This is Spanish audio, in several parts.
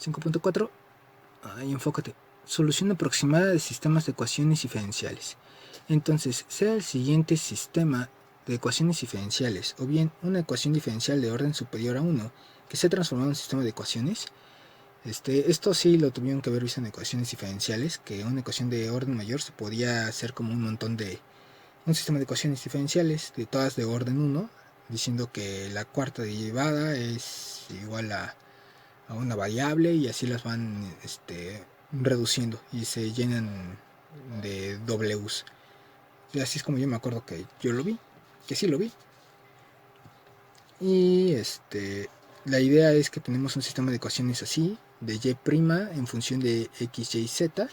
5.4. Ahí enfócate. Solución aproximada de sistemas de ecuaciones diferenciales. Entonces, sea el siguiente sistema de ecuaciones diferenciales o bien una ecuación diferencial de orden superior a 1 que se ha transformado en un sistema de ecuaciones. Esto sí lo tuvieron que haber visto en ecuaciones diferenciales, que una ecuación de orden mayor se podía hacer como un montón de un sistema de ecuaciones diferenciales, de todas de orden 1, diciendo que la cuarta derivada es igual a una variable y así las van reduciendo y se llenan de W's. Y así es como yo me acuerdo que yo lo vi, que sí lo vi. Y la idea es que tenemos un sistema de ecuaciones así, de y' en función de x, y, z,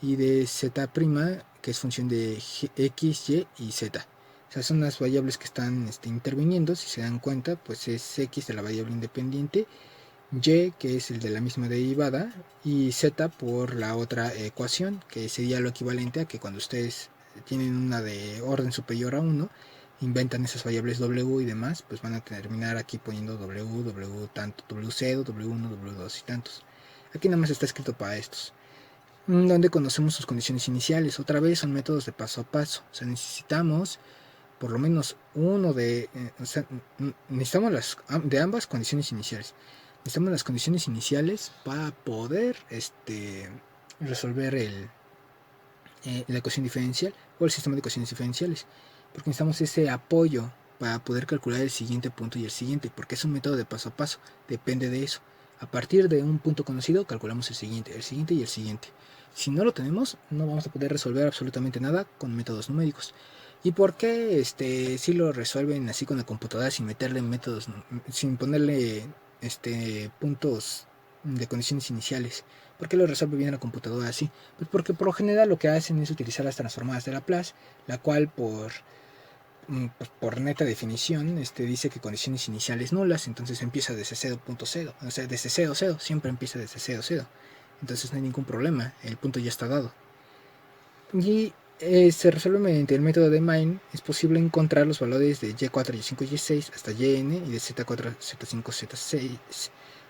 y de z' que es función de x, y y z. O sea, son las variables que están interviniendo. Si se dan cuenta, pues es x de la variable independiente, y que es el de la misma derivada, y z por la otra ecuación, que sería lo equivalente a que cuando ustedes tienen una de orden superior a 1, inventan esas variables w y demás, pues van a terminar aquí poniendo w tanto, wc, w1, w2 y tantos. Aquí nada más está escrito para estos, donde conocemos sus condiciones iniciales. Otra vez son métodos de paso a paso. O sea, necesitamos por lo menos uno de... necesitamos las de ambas condiciones iniciales. Necesitamos las condiciones iniciales para poder resolver la ecuación diferencial o el sistema de ecuaciones diferenciales. Porque necesitamos ese apoyo para poder calcular el siguiente punto y el siguiente, porque es un método de paso a paso. Depende de eso. A partir de un punto conocido calculamos el siguiente y el siguiente. Si no lo tenemos, no vamos a poder resolver absolutamente nada con métodos numéricos. ¿Y por qué si lo resuelven así con la computadora sin meterle métodos, sin ponerle puntos de condiciones iniciales? ¿Por qué lo resuelve bien la computadora así? Pues porque por lo general lo que hacen es utilizar las transformadas de Laplace, la cual por neta definición dice que condiciones iniciales nulas, entonces empieza desde 0.0, o sea, desde 0, 0, siempre empieza desde 0, 0. Entonces no hay ningún problema, el punto ya está dado. Y se resuelve mediante el método de Main. Es posible encontrar los valores de y4, y5, y6 hasta yn y de z4, z5, z6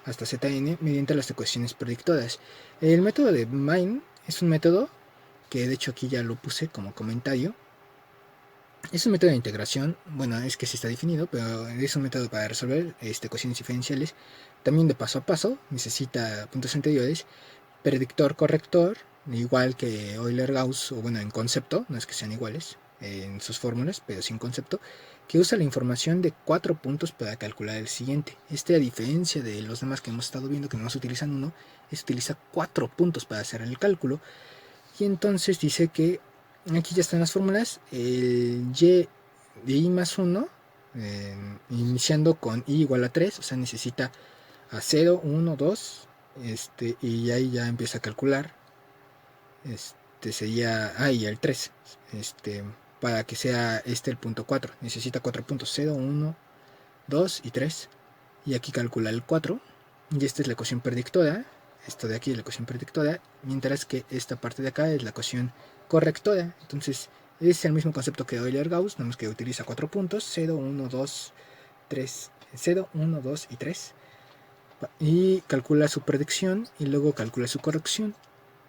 hasta zn mediante las ecuaciones predictoras. El método de Main es un método que de hecho aquí ya lo puse como comentario. Es un método de integración, bueno, es que sí está definido, pero es un método para resolver ecuaciones diferenciales. También de paso a paso, necesita puntos anteriores, predictor corrector, igual que Euler-Gauss, o bueno, en concepto, no es que sean iguales en sus fórmulas, pero sin concepto, que usa la información de 4 puntos para calcular el siguiente. A diferencia de los demás que hemos estado viendo, que no se utilizan uno, utiliza 4 puntos para hacer el cálculo. Y entonces dice que aquí ya están las fórmulas, el y de i más 1, iniciando con i igual a 3, o sea, necesita a 0, 1, 2, y ahí ya empieza a calcular. Sería y el 3, para que sea el punto 4, necesita 4 puntos, 0, 1, 2 y 3, y aquí calcula el 4, y esta es la ecuación predictora, esto de aquí es la ecuación predictora, mientras que esta parte de acá es la ecuación correctora. Entonces es el mismo concepto que Euler-Gauss, nada más que utiliza 4 puntos, 0, 1, 2, 3, 0, 1, 2 y 3, y calcula su predicción y luego calcula su corrección,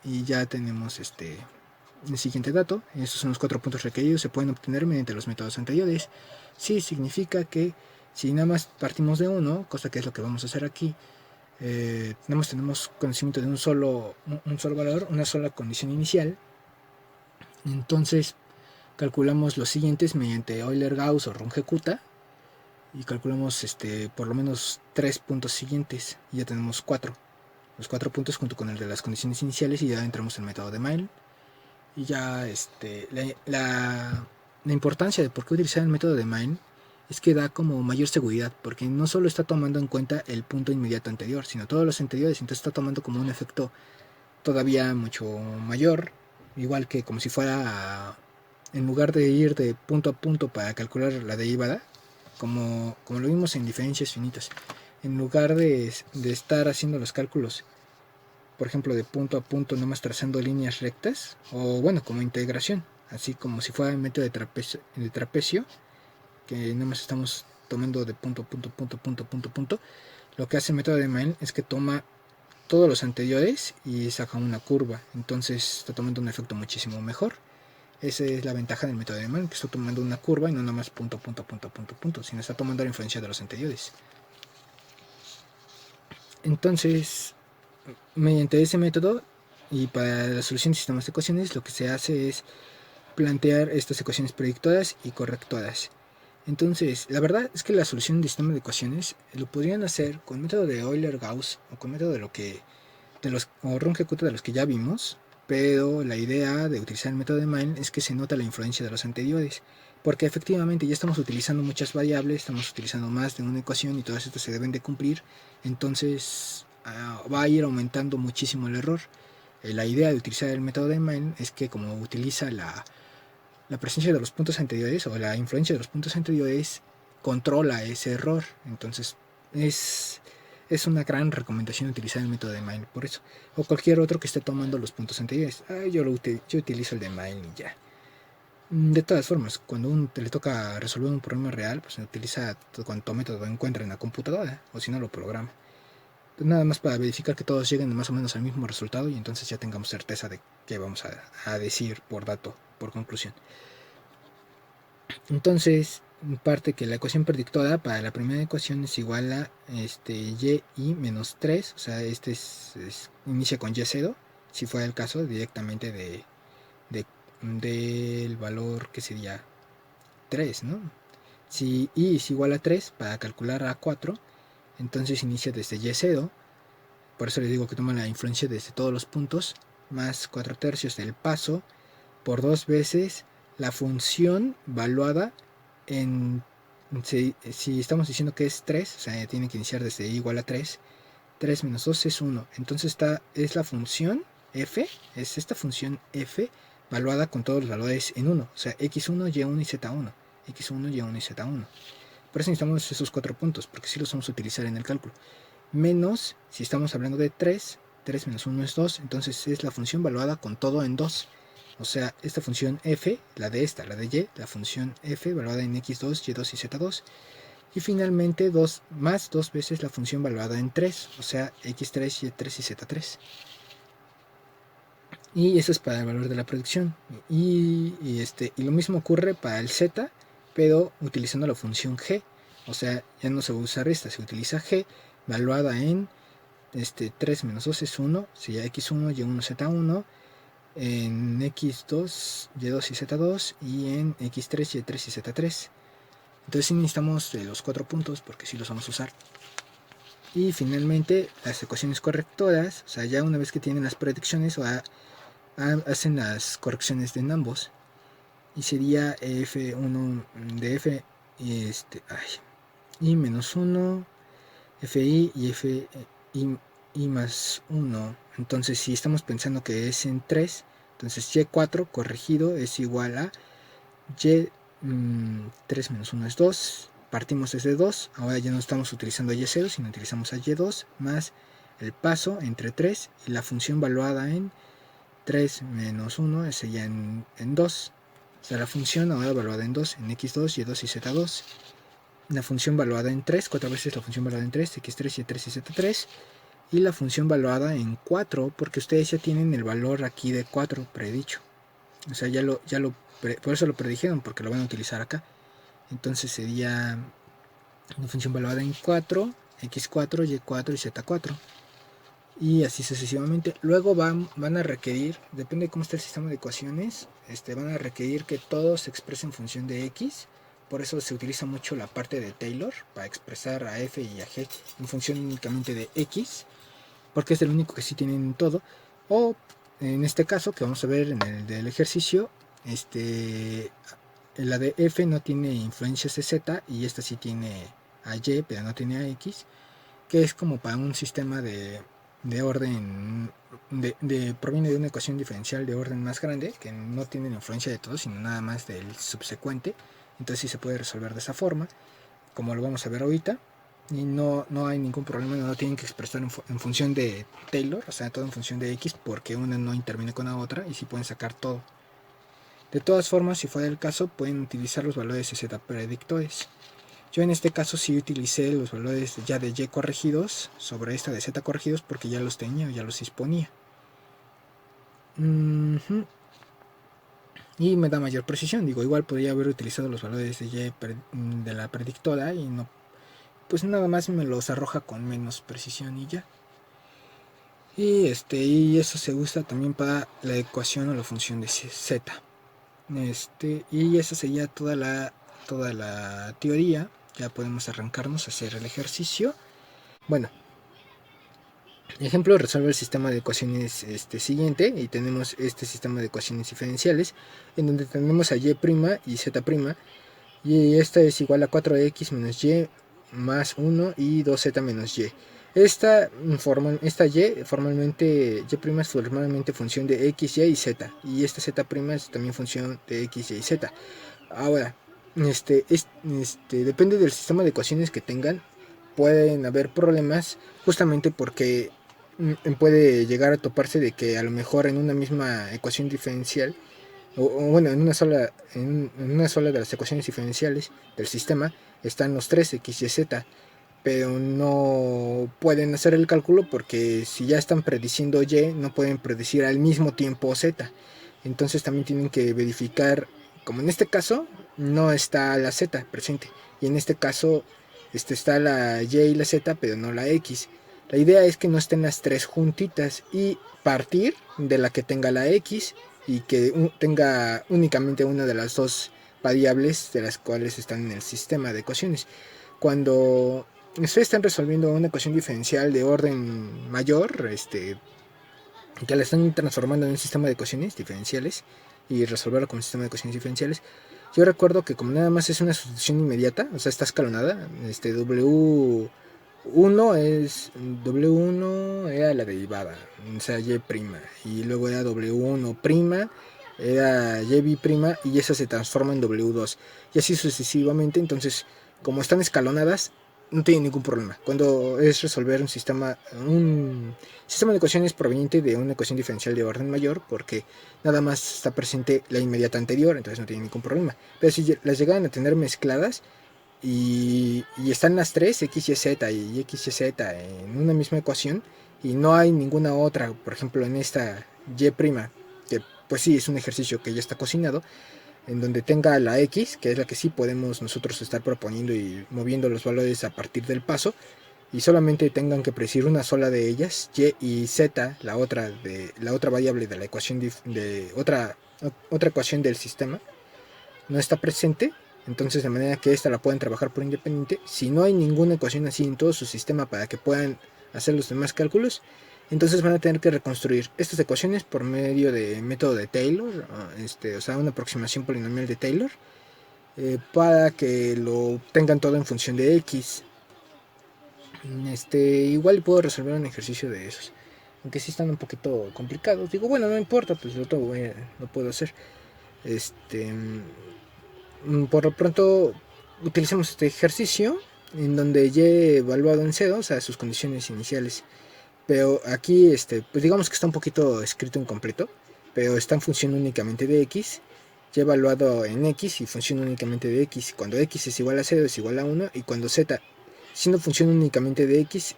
y ya tenemos el siguiente dato. Estos son los 4 puntos requeridos, se pueden obtener mediante los métodos anteriores. Sí, significa que si nada más partimos de uno, cosa que es lo que vamos a hacer aquí, nada más tenemos conocimiento de un solo valor, una sola condición inicial, entonces calculamos los siguientes mediante Euler-Gauss o Runge-Kutta, y calculamos por lo menos 3 puntos siguientes, y ya tenemos 4. Los 4 puntos junto con el de las condiciones iniciales, y ya entramos en el método de Main. Y ya la importancia de por qué utilizar el método de Main es que da como mayor seguridad, porque no solo está tomando en cuenta el punto inmediato anterior, sino todos los anteriores, entonces está tomando como un efecto todavía mucho mayor, igual que como si fuera, en lugar de ir de punto a punto para calcular la derivada, como lo vimos en diferencias finitas, en lugar de estar haciendo los cálculos, por ejemplo, de punto a punto, nomás trazando líneas rectas, o bueno, como integración, así como si fuera el método de trapecio, que nomás estamos tomando de punto a punto, punto, punto, punto, punto. Lo que hace el método de Main es que toma todos los anteriores y saca una curva, entonces está tomando un efecto muchísimo mejor. Esa es la ventaja del método de Mann, que está tomando una curva y no nada más punto, punto, punto, punto, punto, sino está tomando la influencia de los anteriores. Entonces, mediante ese método y para la solución de sistemas de ecuaciones, lo que se hace es plantear estas ecuaciones predictoras y correctoras. Entonces, la verdad es que la solución de sistema de ecuaciones lo podrían hacer con método de Euler-Gauss o con método de los Runge-Kutta de los que ya vimos, pero la idea de utilizar el método de Mann es que se nota la influencia de los anteriores, porque efectivamente ya estamos utilizando muchas variables, estamos utilizando más de una ecuación y todas estas se deben de cumplir, entonces va a ir aumentando muchísimo el error. La idea de utilizar el método de Mann es que como utiliza la presencia de los puntos anteriores o la influencia de los puntos anteriores, controla ese error. Entonces es una gran recomendación utilizar el método de Mann por eso, o cualquier otro que esté tomando los puntos anteriores. Yo utilizo el de Mann y ya. De todas formas, cuando le toca resolver un problema real, pues se utiliza cuanto método encuentra en la computadora, o si no lo programa. Nada más para verificar que todos lleguen más o menos al mismo resultado y entonces ya tengamos certeza de qué vamos a decir por dato, por conclusión. Entonces, parte que la ecuación predictora para la primera ecuación es igual a y menos 3, o sea, inicia con y0, si fuera el caso directamente del valor que sería 3, ¿no? Si y es igual a 3, para calcular a4, entonces inicia desde y0, por eso les digo que toma la influencia desde todos los puntos, más 4/3 del paso, por 2 veces la función valuada en... Si estamos diciendo que es 3, o sea, tiene que iniciar desde y igual a 3, 3 menos 2 es 1. Entonces es la función f, es esta función f valuada con todos los valores en 1, o sea, x1, y1 y z1, x1, y1 y z1. Por eso necesitamos esos 4 puntos, porque sí los vamos a utilizar en el cálculo. Menos, si estamos hablando de 3, 3 menos 1 es 2, entonces es la función valuada con todo en 2. O sea, esta función f, la de y, la función f valuada en x2, y2 y z2. Y finalmente 2 más 2 veces la función valuada en 3, o sea, x3, y3 y z3. Y eso es para el valor de la predicción. Y lo mismo ocurre para el z, pero utilizando la función g. O sea, ya no se va a usar esta, se utiliza g valuada en 3 menos 2 es 1, sería x1, y1, z1, en x2, y2 y z2, y en x3, y3 y z3. Entonces sí necesitamos los 4 puntos porque sí los vamos a usar. Y finalmente las ecuaciones correctoras, o sea, ya una vez que tienen las predicciones, hacen las correcciones en ambos. Y sería f1 de f y menos 1, fi y fi y más 1. Entonces si estamos pensando que es en 3, entonces y4 corregido es igual a y 3 menos 1 es 2. Partimos desde 2, ahora ya no estamos utilizando a y0, sino utilizamos a y2 más el paso entre 3 y la función valuada en 3 menos 1 sería en 2. O sea, la función ahora valuada en 2, en x2, y2 y z2. La función valuada en 3, 4 veces la función valuada en 3, x3, y3 y z3. Y la función valuada en 4, porque ustedes ya tienen el valor aquí de 4 predicho. O sea, por eso lo predijeron, porque lo van a utilizar acá. Entonces sería una función valuada en 4, x4, y4 y z4. Y así sucesivamente. Luego van a requerir, depende de cómo está el sistema de ecuaciones, van a requerir que todo se exprese en función de x. Por eso se utiliza mucho la parte de Taylor para expresar a f y a g en función únicamente de x, porque es el único que sí tienen todo. O en este caso que vamos a ver en el del ejercicio, la de f no tiene influencias de z y esta sí tiene a y pero no tiene a x, que es como para un sistema de orden proviene de una ecuación diferencial de orden más grande que no tiene la influencia de todo sino nada más del subsecuente. Entonces sí se puede resolver de esa forma, como lo vamos a ver ahorita, y no hay ningún problema, no tienen que expresar en función de Taylor, o sea, todo en función de x, porque una no interviene con la otra y sí pueden sacar todo. De todas formas, si fuera el caso, pueden utilizar los valores de z predictores. Yo en este caso sí utilicé los valores ya de Y corregidos sobre esta de Z corregidos porque ya los tenía, ya los disponía. Y me da mayor precisión. Digo, igual podría haber utilizado los valores de Y de la predictora y no, pues nada más me los arroja con menos precisión y ya. Y eso se usa también para la ecuación o la función de Z. Y esa sería toda la teoría. Ya podemos arrancarnos a hacer el ejercicio. Bueno, ejemplo, resuelve el sistema de ecuaciones siguiente y tenemos este sistema de ecuaciones diferenciales en donde tenemos a y' y z', y esta es igual a 4x menos y más 1 y 2z menos y. Esta y formalmente, y' es formalmente función de x, y y z, y esta z' es también función de x, y z. Ahora, depende del sistema de ecuaciones que tengan, pueden haber problemas justamente porque puede llegar a toparse de que a lo mejor en una misma ecuación diferencial o bueno, en una sola de las ecuaciones diferenciales del sistema están los tres x, y, z, pero no pueden hacer el cálculo porque si ya están prediciendo y, no pueden predecir al mismo tiempo z. Entonces también tienen que verificar, como en este caso no está la z presente, y en este caso está la y y la z, pero no la x. La idea es que no estén las tres juntitas y partir de la que tenga la x y que tenga únicamente una de las dos variables de las cuales están en el sistema de ecuaciones. Cuando ustedes están resolviendo una ecuación diferencial de orden mayor, que la están transformando en un sistema de ecuaciones diferenciales y resolverlo como un sistema de ecuaciones diferenciales, yo recuerdo que como nada más es una sustitución inmediata, o sea, está escalonada, W1 era la derivada, o sea, Y', y luego era W1', era Y' y esa se transforma en W2, y así sucesivamente. Entonces, como están escalonadas, no tiene ningún problema. Cuando es resolver un sistema de ecuaciones proveniente de una ecuación diferencial de orden mayor, porque nada más está presente la inmediata anterior, entonces no tiene ningún problema. Pero si las llegan a tener mezcladas y están las tres, x, y, z y x, y, z en una misma ecuación, y no hay ninguna otra, por ejemplo en esta y', que pues sí es un ejercicio que ya está cocinado, en donde tenga la x, que es la que sí podemos nosotros estar proponiendo y moviendo los valores a partir del paso, y solamente tengan que predecir una sola de ellas, y y z, la otra variable de la ecuación de otra ecuación del sistema, no está presente. Entonces, de manera que esta la pueden trabajar por independiente. Si no hay ninguna ecuación así en todo su sistema para que puedan hacer los demás cálculos, entonces van a tener que reconstruir estas ecuaciones por medio de método de Taylor, o sea, una aproximación polinomial de Taylor, para que lo tengan todo en función de x. Igual puedo resolver un ejercicio de esos, aunque sí están un poquito complicados. Digo, bueno, no importa, pues lo puedo hacer. Por lo pronto utilicemos este ejercicio en donde y evaluado en 0, o sea, sus condiciones iniciales. Pero aquí, pues digamos que está un poquito escrito incompleto, pero está en función únicamente de x, y evaluado en x y función únicamente de x. Cuando x es igual a 0 es igual a 1, y cuando z, siendo función únicamente de x,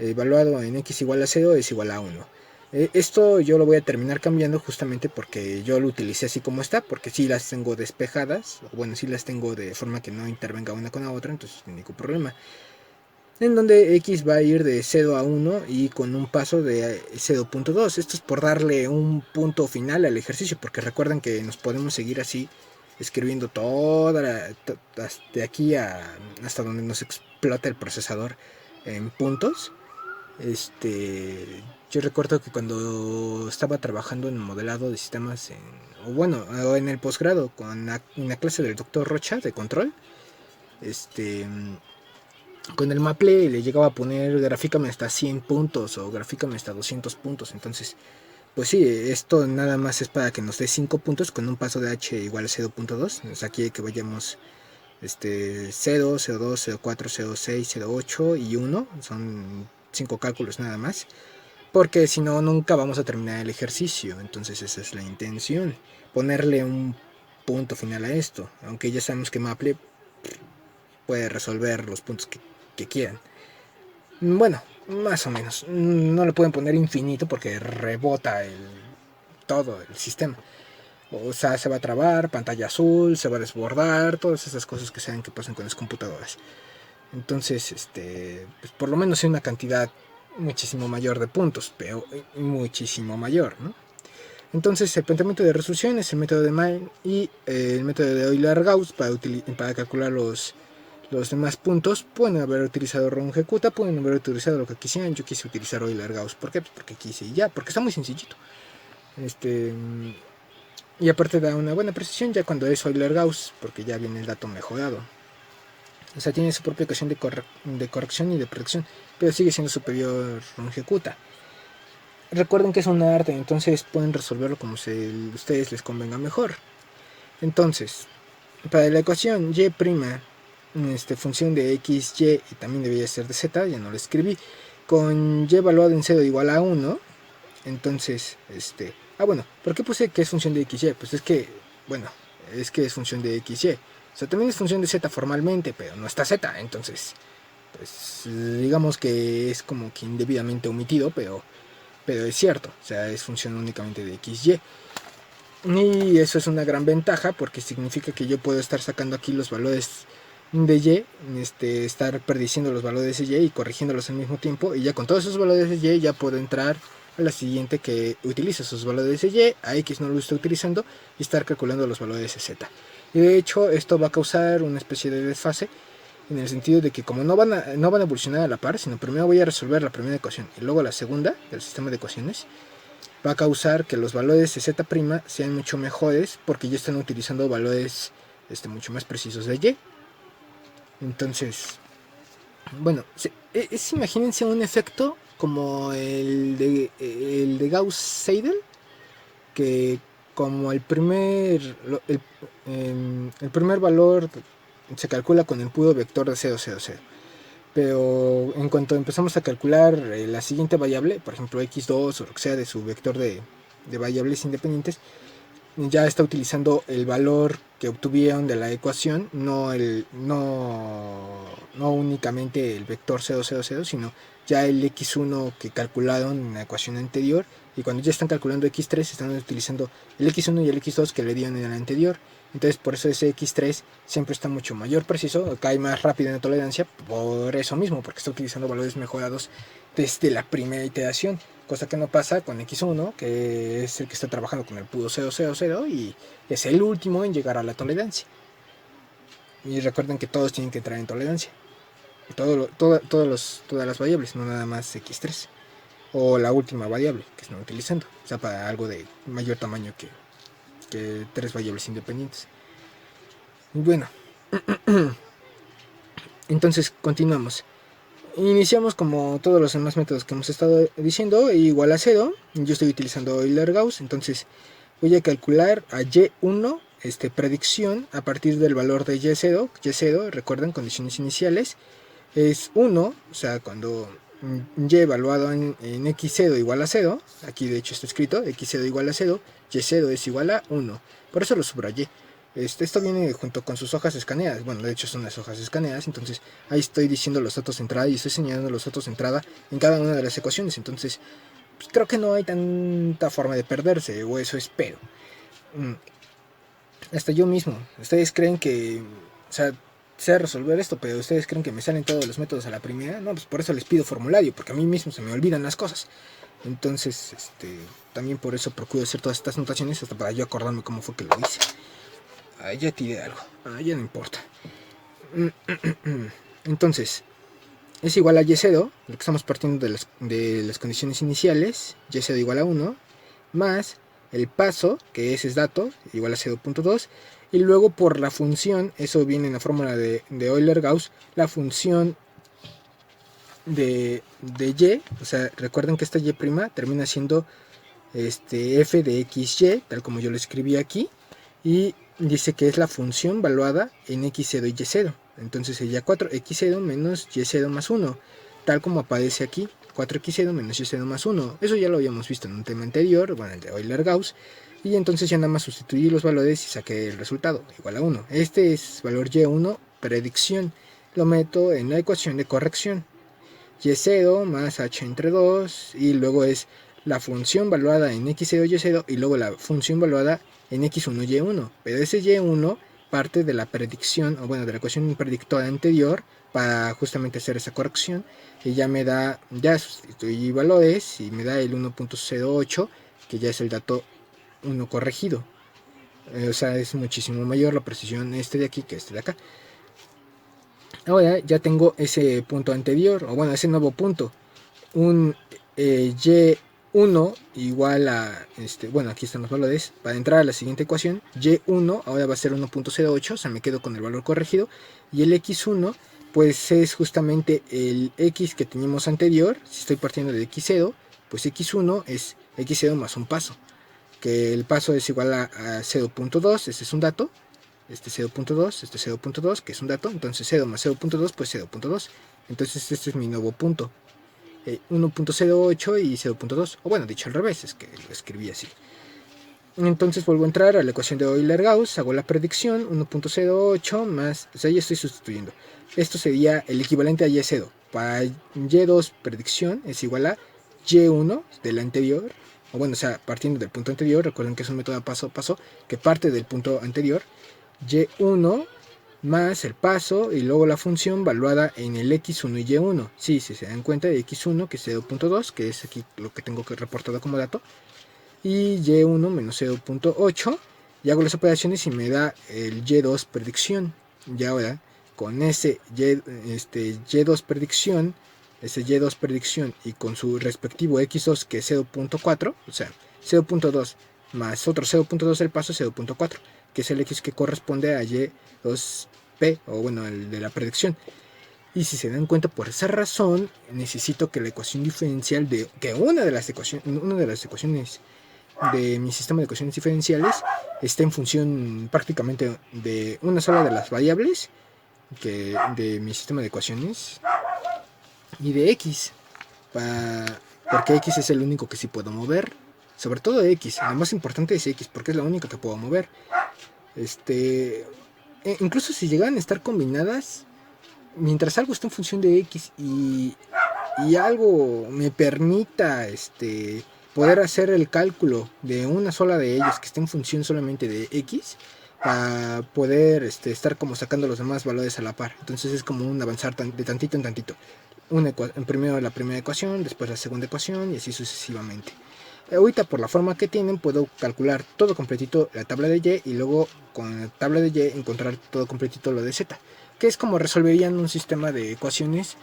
evaluado en x igual a 0 es igual a 1. Esto yo lo voy a terminar cambiando justamente porque yo lo utilicé así como está, porque si las tengo despejadas, o bueno, si las tengo de forma que no intervenga una con la otra, entonces no hay ningún problema. En donde x va a ir de 0 a 1 y con un paso de 0.2. Esto es por darle un punto final al ejercicio, porque recuerden que nos podemos seguir así escribiendo de aquí hasta donde nos explota el procesador en puntos. Yo recuerdo que cuando estaba trabajando en modelado de sistemas, o en el posgrado, en la clase del doctor Rocha de control, con el Maple le llegaba a poner grafícame hasta 100 puntos o grafícame hasta 200 puntos. Entonces, pues sí, esto nada más es para que nos dé 5 puntos con un paso de h igual a 0.2. O sea, aquí que vayamos 0, 02, 04, 06, 08 y 1. Son 5 cálculos nada más, porque si no nunca vamos a terminar el ejercicio. Entonces esa es la intención, ponerle un punto final a esto, aunque ya sabemos que Maple puede resolver los puntos que quieran. Bueno, más o menos. No le pueden poner infinito porque rebota todo el sistema. O sea, se va a trabar, pantalla azul, se va a desbordar, todas esas cosas que saben que pasan con las computadoras. Entonces, pues por lo menos hay una cantidad muchísimo mayor de puntos, pero muchísimo mayor, ¿no? Entonces, el planteamiento de resolución es el método de Mine y el método de Euler-Gauss para calcular los demás puntos. Pueden haber utilizado Runge-Kutta, pueden haber utilizado lo que quisieran. Yo quise utilizar Euler-Gauss. ¿Por qué? Pues porque quise y ya, porque está muy sencillito. Y aparte da una buena precisión ya cuando es Euler-Gauss, porque ya viene el dato mejorado. O sea, tiene su propia ecuación de corrección y de predicción, pero sigue siendo superior Runge-Kutta. Recuerden que es un arte, entonces pueden resolverlo como ustedes les convenga mejor. Entonces, para la ecuación y', función de x, y también debería ser de z, ya no lo escribí, con y evaluado en 0 igual a 1, entonces, bueno, ¿por qué puse que es función de x, y? Pues es que es función de x, y. O sea, también es función de z formalmente, pero no está z, entonces, pues digamos que es como que indebidamente omitido, pero es cierto, o sea, es función únicamente de x, y. Y eso es una gran ventaja porque significa que yo puedo estar sacando aquí los valores de y, estar prediciendo los valores de y corrigiéndolos al mismo tiempo, y ya con todos esos valores de y ya puedo entrar a la siguiente que utiliza esos valores de y, a x no lo estoy utilizando, y estar calculando los valores de z. Y de hecho esto va a causar una especie de desfase, en el sentido de que como no van a evolucionar a la par, sino primero voy a resolver la primera ecuación y luego la segunda del sistema de ecuaciones, va a causar que los valores de z' sean mucho mejores porque ya están utilizando valores mucho más precisos de y. Entonces, bueno, imagínense un efecto como el de Gauss-Seidel, que como el primer valor se calcula con el puro vector de 0, 0, 0. Pero en cuanto empezamos a calcular la siguiente variable, por ejemplo x2 o lo que sea de su vector de variables independientes, ya está utilizando el valor que obtuvieron de la ecuación, no únicamente el vector 0, 0, 0, sino ya el x1 que calcularon en la ecuación anterior, y cuando ya están calculando x3 están utilizando el x1 y el x2 que le dieron en el anterior. Entonces por eso ese x3 siempre está mucho mayor preciso, cae más rápido en la tolerancia, por eso mismo, porque está utilizando valores mejorados desde la primera iteración, cosa que no pasa con x1, que es el que está trabajando con el puro 0, 0, 0, y es el último en llegar a la tolerancia. Y recuerden que todos tienen que entrar en tolerancia, todas las variables, no nada más x3 o la última variable que están utilizando, o sea, para algo de mayor tamaño que tres variables independientes. Y bueno, entonces continuamos. Iniciamos como todos los demás métodos que hemos estado diciendo, igual a 0. Yo estoy utilizando Euler-Gauss, entonces voy a calcular a y1 predicción a partir del valor de y0. Y0, recuerden, condiciones iniciales es 1, o sea, cuando y evaluado en x0 igual a 0, aquí de hecho está escrito x0 igual a 0, y0 es igual a 1, por eso lo subrayé. Esto viene junto con sus hojas escaneadas, bueno, de hecho son las hojas escaneadas, entonces ahí estoy diciendo los datos de entrada y estoy señalando los datos de entrada en cada una de las ecuaciones, entonces pues, creo que no hay tanta forma de perderse, o eso espero. Hasta yo mismo, ustedes creen que, o sea, sé resolver esto, pero ustedes creen que me salen todos los métodos a la primera. No, pues por eso les pido formulario, porque a mí mismo se me olvidan las cosas. Entonces, también por eso procuro hacer todas estas notaciones hasta para yo acordarme cómo fue que lo hice. Ya tiré algo, ya no importa. Entonces, es igual a y0, lo que estamos partiendo de las condiciones iniciales, y0 igual a 1, más el paso, que es dato, igual a 0.2, y luego por la función, eso viene en la fórmula de Euler-Gauss, la función de y, o sea, recuerden que esta y' termina siendo f de xy, tal como yo lo escribí aquí, y dice que es la función valuada en x0 y y0, entonces sería 4x0 menos y0 más 1, tal como aparece aquí, 4x0 menos y0 más 1, eso ya lo habíamos visto en un tema anterior, bueno, el de Euler-Gauss, y entonces ya nada más sustituí los valores y saqué el resultado, igual a 1. Este es valor y1, predicción, lo meto en la ecuación de corrección. Y0 más h entre 2, y luego es la función valuada en x0, y0, y luego la función valuada en x1, y1. Pero ese y1 parte de la predicción, o bueno, de la ecuación predictora anterior, para justamente hacer esa corrección, y ya me da, ya sustituí valores, y me da el 1.08, que ya es el dato 1 corregido. O sea, es muchísimo mayor la precisión este de aquí que este de acá. Ahora ya tengo ese punto anterior, o bueno, ese nuevo punto. Un y1 igual a, bueno, aquí están los valores. Para entrar a la siguiente ecuación, y1 ahora va a ser 1.08, o sea, me quedo con el valor corregido. Y el x1, pues es justamente el x que teníamos anterior. Si estoy partiendo de x0, pues x1 es x0 más un paso, que el paso es igual a 0.2, este es un dato, este 0.2, este 0.2, que es un dato, entonces 0 más 0.2, pues 0.2, entonces este es mi nuevo punto, 1.08 y 0.2, o bueno, dicho al revés, es que lo escribí así. Entonces vuelvo a entrar a la ecuación de Euler-Gauss, hago la predicción, 1.08 más, o sea, ya estoy sustituyendo. Esto sería el equivalente a Y0. Para Y2 predicción es igual a Y1 del anterior, o bueno, o sea, partiendo del punto anterior, recuerden que es un método paso a paso que parte del punto anterior, Y1 más el paso y luego la función valuada en el x1 y y1. Sí, si se dan cuenta de x1 que es 0.2, que es aquí lo que tengo que reportado como dato, y y1 menos 0.8, y hago las operaciones y me da el y2 predicción. Y ahora con ese y2 predicción, ese y2 predicción y con su respectivo x2 que es 0.4, o sea, 0.2 más otro 0.2 del paso, 0.4, que es el x que corresponde a y2p, o bueno, el de la predicción. Y si se dan cuenta, por esa razón necesito que la ecuación diferencial de que una de las ecuaciones de mi sistema de ecuaciones diferenciales está en función prácticamente de una sola de las variables que de mi sistema de ecuaciones y de x, porque x es el único que sí puedo mover, sobre todo x. Lo más importante es x porque es la única que puedo mover. Incluso si llegan a estar combinadas, mientras algo está en función de x y algo me permita poder hacer el cálculo de una sola de ellas que esté en función solamente de x, para poder estar como sacando los demás valores a la par. Entonces es como un avanzar de tantito en tantito. Primero la primera ecuación, después la segunda ecuación y así sucesivamente. Ahorita por la forma que tienen puedo calcular todo completito la tabla de y, y luego con la tabla de y encontrar todo completito lo de z, que es como resolverían un sistema de ecuaciones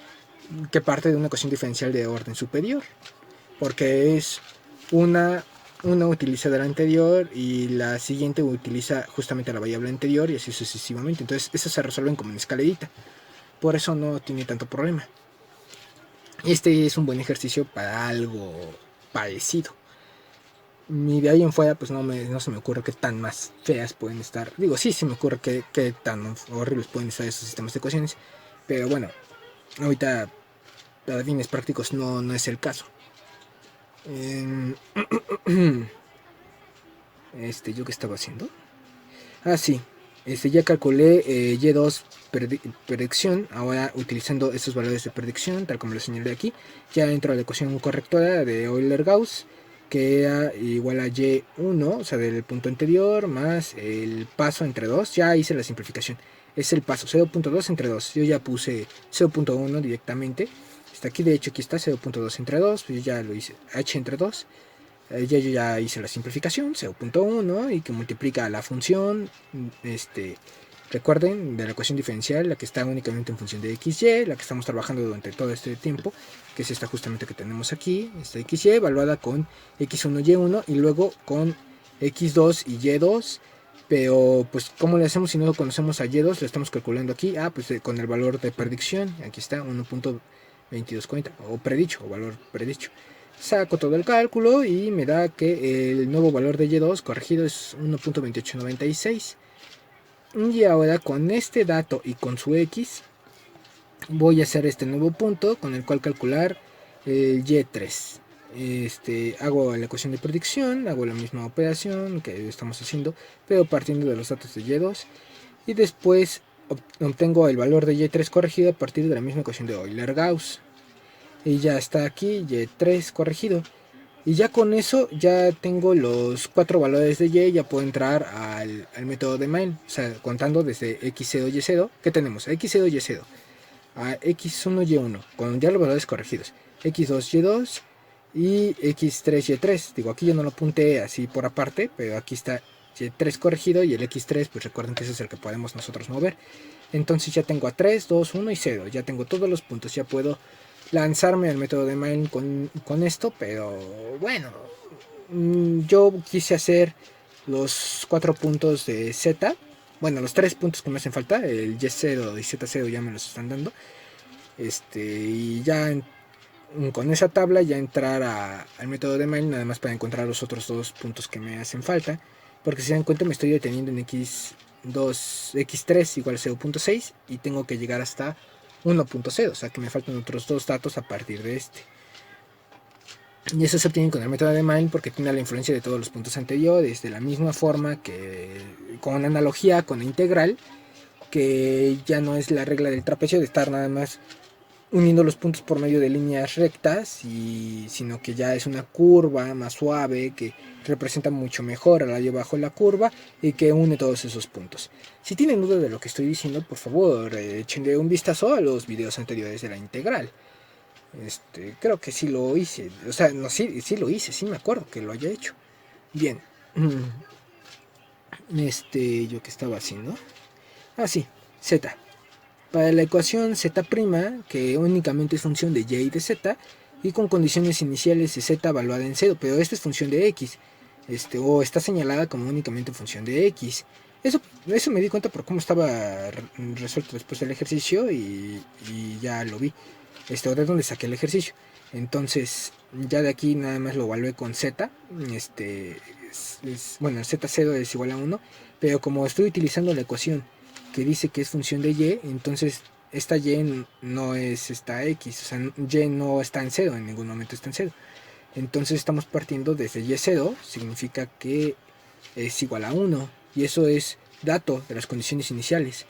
que parte de una ecuación diferencial de orden superior, porque es una utiliza de la anterior y la siguiente utiliza justamente la variable anterior y así sucesivamente. Entonces esas se resuelven como en escalerita, por eso no tiene tanto problema. Este es un buen ejercicio para algo parecido. Y de ahí en fuera pues no se me ocurre qué tan más feas pueden estar. Digo, sí se me ocurre qué tan horribles pueden estar esos sistemas de ecuaciones, pero bueno, ahorita para fines prácticos no es el caso. ¿Yo qué estaba haciendo? Ah, sí. Ya calculé Y2 predicción. Ahora utilizando estos valores de predicción, tal como lo señalé aquí, ya entro a la ecuación correctora de Euler-Gauss, que era igual a Y1, o sea, del punto anterior, más el paso entre 2. Ya hice la simplificación. Es el paso 0.2 entre 2. Yo ya puse 0.1 directamente. Está aquí, de hecho, aquí está 0.2 entre 2. Pues yo ya lo hice h entre 2. Yo ya hice la simplificación, 0.1, y que multiplica la función, recuerden, de la ecuación diferencial, la que está únicamente en función de xy, la que estamos trabajando durante todo este tiempo, que es esta justamente que tenemos aquí, esta xy, evaluada con x1, y1, y luego con x2 y y2, pero pues ¿cómo le hacemos si no conocemos a y2? Lo estamos calculando aquí, pues con el valor de predicción, aquí está, 1.2240, o predicho, o valor predicho. Saco todo el cálculo y me da que el nuevo valor de Y2 corregido es 1.2896. Y ahora con este dato y con su X voy a hacer este nuevo punto con el cual calcular el Y3. Hago la ecuación de predicción, hago la misma operación que estamos haciendo, pero partiendo de los datos de Y2. Y después obtengo el valor de y3 corregido a partir de la misma ecuación de Euler-Gauss. Y ya está aquí y3 corregido. Y ya con eso ya tengo los 4 valores de y, ya puedo entrar al método de Main. O sea, contando desde x0, y0. ¿Qué tenemos? x0, y0. A x1, y1. Con ya los valores corregidos. x2, y2. Y x3, y3. Digo, aquí yo no lo apunté así por aparte, pero aquí está y3 corregido. Y el x3, pues recuerden que ese es el que podemos nosotros mover. Entonces ya tengo a 3, 2, 1 y 0. Ya tengo todos los puntos. Ya puedo lanzarme al método de Main con esto, pero bueno, yo quise hacer los 4 puntos de Z. Bueno, los 3 puntos que me hacen falta, el Y0 y Z0 ya me los están dando. Y ya con esa tabla ya entrar al método de Main, nada más para encontrar los otros 2 puntos que me hacen falta. Porque si se dan cuenta me estoy deteniendo en x2, x3 igual a 0.6 y tengo que llegar hasta 1.0, o sea que me faltan otros 2 datos a partir de este. Y eso se obtiene con el método de Main porque tiene la influencia de todos los puntos anteriores, de la misma forma que con analogía con la integral, que ya no es la regla del trapecio de estar nada más uniendo los puntos por medio de líneas rectas, sino que ya es una curva más suave que representa mucho mejor al radio bajo la curva y que une todos esos puntos. Si tienen duda de lo que estoy diciendo, por favor, échenle un vistazo a los videos anteriores de la integral. Creo que sí lo hice, o sea, no, sí lo hice, sí me acuerdo que lo haya hecho. Bien, yo que estaba haciendo, sí, z. Para la ecuación z', que únicamente es función de y y de z, y con condiciones iniciales de z evaluada en 0, pero esta es función de x, o está señalada como únicamente función de x. Eso me di cuenta por cómo estaba resuelto después del ejercicio y ya lo vi, o de dónde saqué el ejercicio. Entonces, ya de aquí nada más lo evalué con z, bueno, el z0 es igual a 1, pero como estoy utilizando la ecuación que dice que es función de y, entonces esta y no es esta x, o sea, y no está en 0, en ningún momento está en 0. Entonces estamos partiendo desde y0, significa que es igual a 1, y eso es dato de las condiciones iniciales.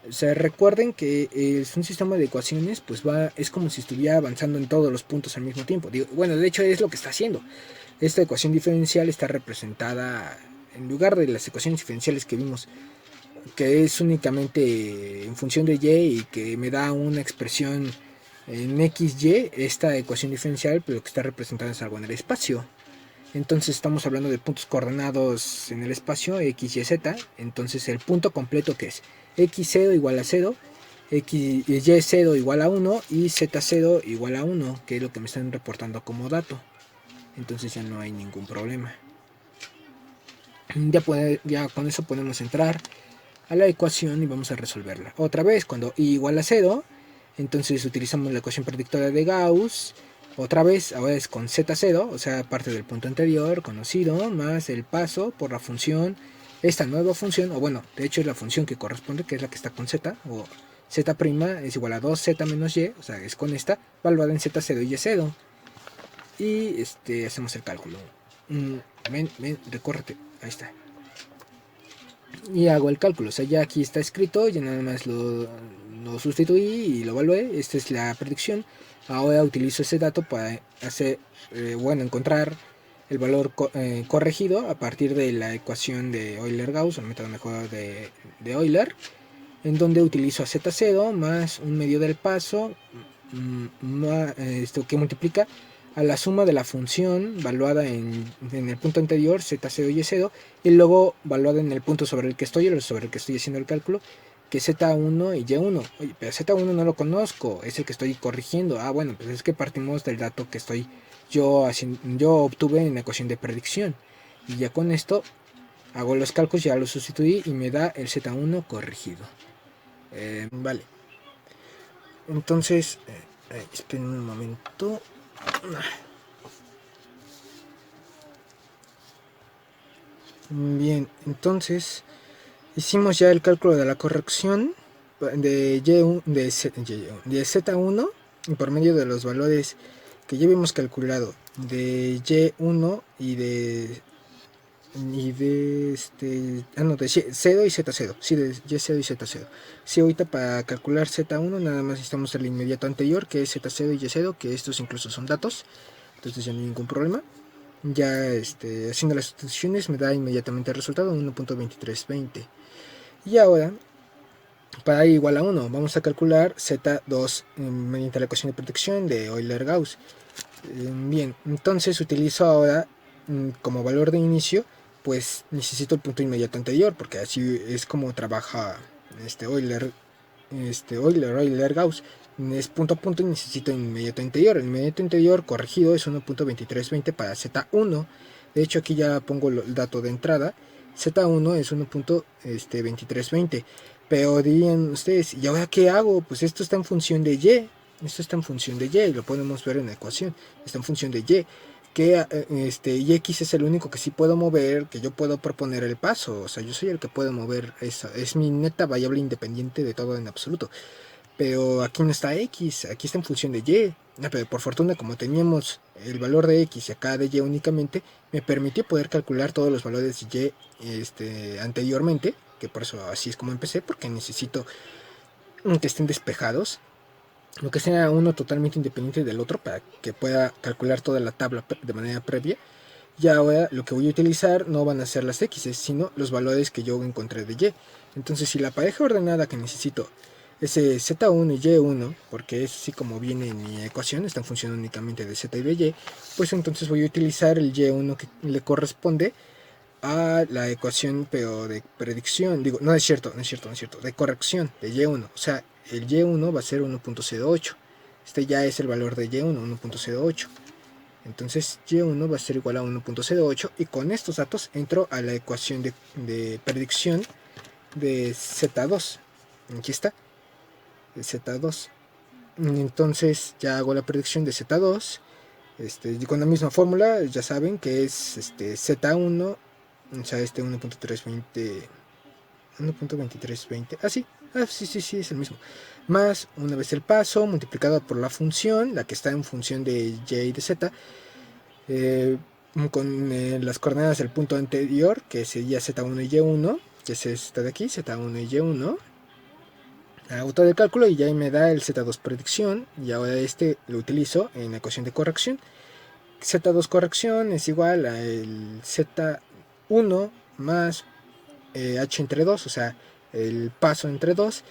O sea, recuerden que es un sistema de ecuaciones, pues es como si estuviera avanzando en todos los puntos al mismo tiempo. Bueno, de hecho es lo que está haciendo. Esta ecuación diferencial está representada, en lugar de las ecuaciones diferenciales que vimos, que es únicamente en función de y que me da una expresión en xy, esta ecuación diferencial, pero que está representada es algo en el espacio. Entonces estamos hablando de puntos coordenados en el espacio, x, y, z. Entonces el punto completo que es x0 igual a 0, y0 igual a 1 y z0 igual a 1, que es lo que me están reportando como dato. Entonces ya no hay ningún problema. Ya con eso podemos entrar a la ecuación y vamos a resolverla. Otra vez, cuando y igual a 0, entonces utilizamos la ecuación predictora de Gauss. Otra vez, ahora es con z0, o sea, parte del punto anterior conocido, más el paso por la función, esta nueva función, o bueno, de hecho es la función que corresponde, que es la que está con z, o z' es igual a 2z menos y, o sea, es con esta, evaluada en z0 y y0. Y hacemos el cálculo. Ven, recórrete, ahí está. Y hago el cálculo, o sea, ya aquí está escrito, ya nada más lo sustituí y lo evalué. Esta es la predicción. Ahora utilizo ese dato para encontrar el valor corregido a partir de la ecuación de Euler-Gauss, o el método mejor de Euler, en donde utilizo a z0 más un medio del paso, que multiplica a la suma de la función valuada en el punto anterior, z0 y y0, y luego valuada en el punto sobre el que estoy haciendo el cálculo, que z1 y y1. Oye, pero z1 no lo conozco, es el que estoy corrigiendo. Bueno, pues es que partimos del dato que yo obtuve en la ecuación de predicción. Y ya con esto hago los cálculos, ya lo sustituí y me da el z1 corregido. Vale. Entonces, esperen un momento. Bien, entonces hicimos ya el cálculo de la corrección de Z1 por medio de los valores que ya habíamos calculado de Y1 y de y de de 0 y Z0, sí, de Y0 y Z0. Sí, ahorita para calcular Z1 nada más necesitamos el inmediato anterior, que es Z0 y Y0, que estos incluso son datos, entonces ya no hay ningún problema. Ya haciendo las sustituciones me da inmediatamente el resultado 1.2320. Y ahora, para i igual a 1, vamos a calcular Z2 mediante la ecuación de protección de Euler-Gauss. Bien, entonces utilizo ahora como valor de inicio, pues necesito el punto inmediato anterior, porque así es como trabaja Euler-Gauss. Es punto a punto y necesito inmediato anterior. El inmediato anterior corregido es 1.2320 para Z1. De hecho, aquí ya pongo el dato de entrada. Z1 es 1.2320. Pero dirían ustedes, ¿y ahora qué hago? Pues esto está en función de Y. Esto está en función de Y, lo podemos ver en la ecuación. Está en función de Y. Que y X es el único que sí puedo mover, que yo puedo proponer el paso. O sea, yo soy el que puedo mover esa. Es mi neta variable independiente de todo en absoluto. Pero aquí no está X, aquí está en función de Y. Pero por fortuna, como teníamos el valor de X y acá de Y únicamente, me permitió poder calcular todos los valores de Y anteriormente. Que por eso así es como empecé, porque necesito que estén despejados, lo que sea uno totalmente independiente del otro para que pueda calcular toda la tabla de manera previa. Y ahora lo que voy a utilizar no van a ser las X, sino los valores que yo encontré de Y. Entonces, si la pareja ordenada que necesito es Z1 y Y1, porque es así como viene en mi ecuación, está en función únicamente de Z y de Y, pues entonces voy a utilizar el Y1 que le corresponde a la ecuación, pero de predicción, digo, no es cierto, de corrección de Y1, o sea, el Y1 va a ser 1.08, este ya es el valor de Y1, 1.08, entonces Y1 va a ser igual a 1.08 y con estos datos entro a la ecuación de predicción de Z2, aquí está, de Z2, entonces ya hago la predicción de Z2, con la misma fórmula, ya saben que es Z1, o sea, 1.320, 1.2320, sí, es el mismo, más una vez el paso multiplicado por la función, la que está en función de Y y de Z, con las coordenadas del punto anterior, que sería Z1 y Y1, que es esta de aquí, Z1 y Y1, auto de cálculo, y ya me da el Z2 predicción, y ahora lo utilizo en la ecuación de corrección. Z2 corrección es igual a el Z1 más H entre 2, o sea, el paso entre 2,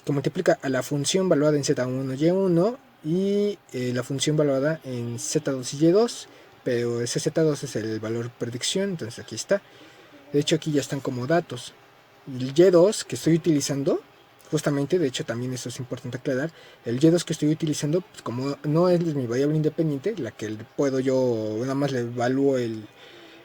que multiplica a la función valuada en Z1 y Y1 y la función valuada en Z2 y Y2, pero ese Z2 es el valor predicción, entonces aquí está. De hecho, aquí ya están como datos. Y el Y2 que estoy utilizando, justamente, de hecho también eso es importante aclarar, el Y2 que estoy utilizando, pues como no es mi variable independiente, la que puedo yo, nada más le evalúo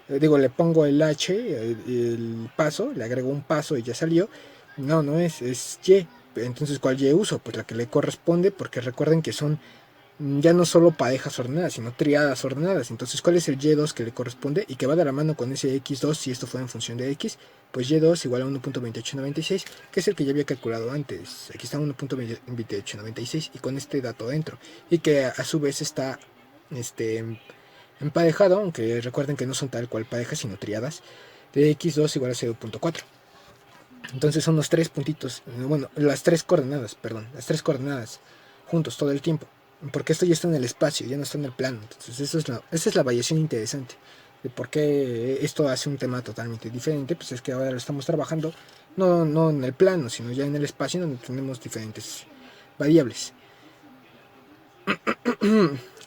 le pongo el H, el paso, le agrego un paso y ya salió. No es Y. Entonces, ¿cuál Y uso? Pues la que le corresponde, porque recuerden que son ya no solo parejas ordenadas, sino triadas ordenadas. Entonces, ¿cuál es el Y2 que le corresponde? Y que va de la mano con ese X2, si esto fuera en función de X, pues Y2 igual a 1.2896, que es el que ya había calculado antes. Aquí está 1.2896 y con este dato dentro. Y que a su vez está emparejado, aunque recuerden que no son tal cual parejas, sino triadas, de X2 igual a 0.4. Entonces son los tres puntitos, bueno, las tres coordenadas juntos todo el tiempo, porque esto ya está en el espacio, ya no está en el plano. Entonces esa es la variación interesante de por qué esto hace un tema totalmente diferente. Pues es que ahora lo estamos trabajando no en el plano, sino ya en el espacio, donde tenemos diferentes variables.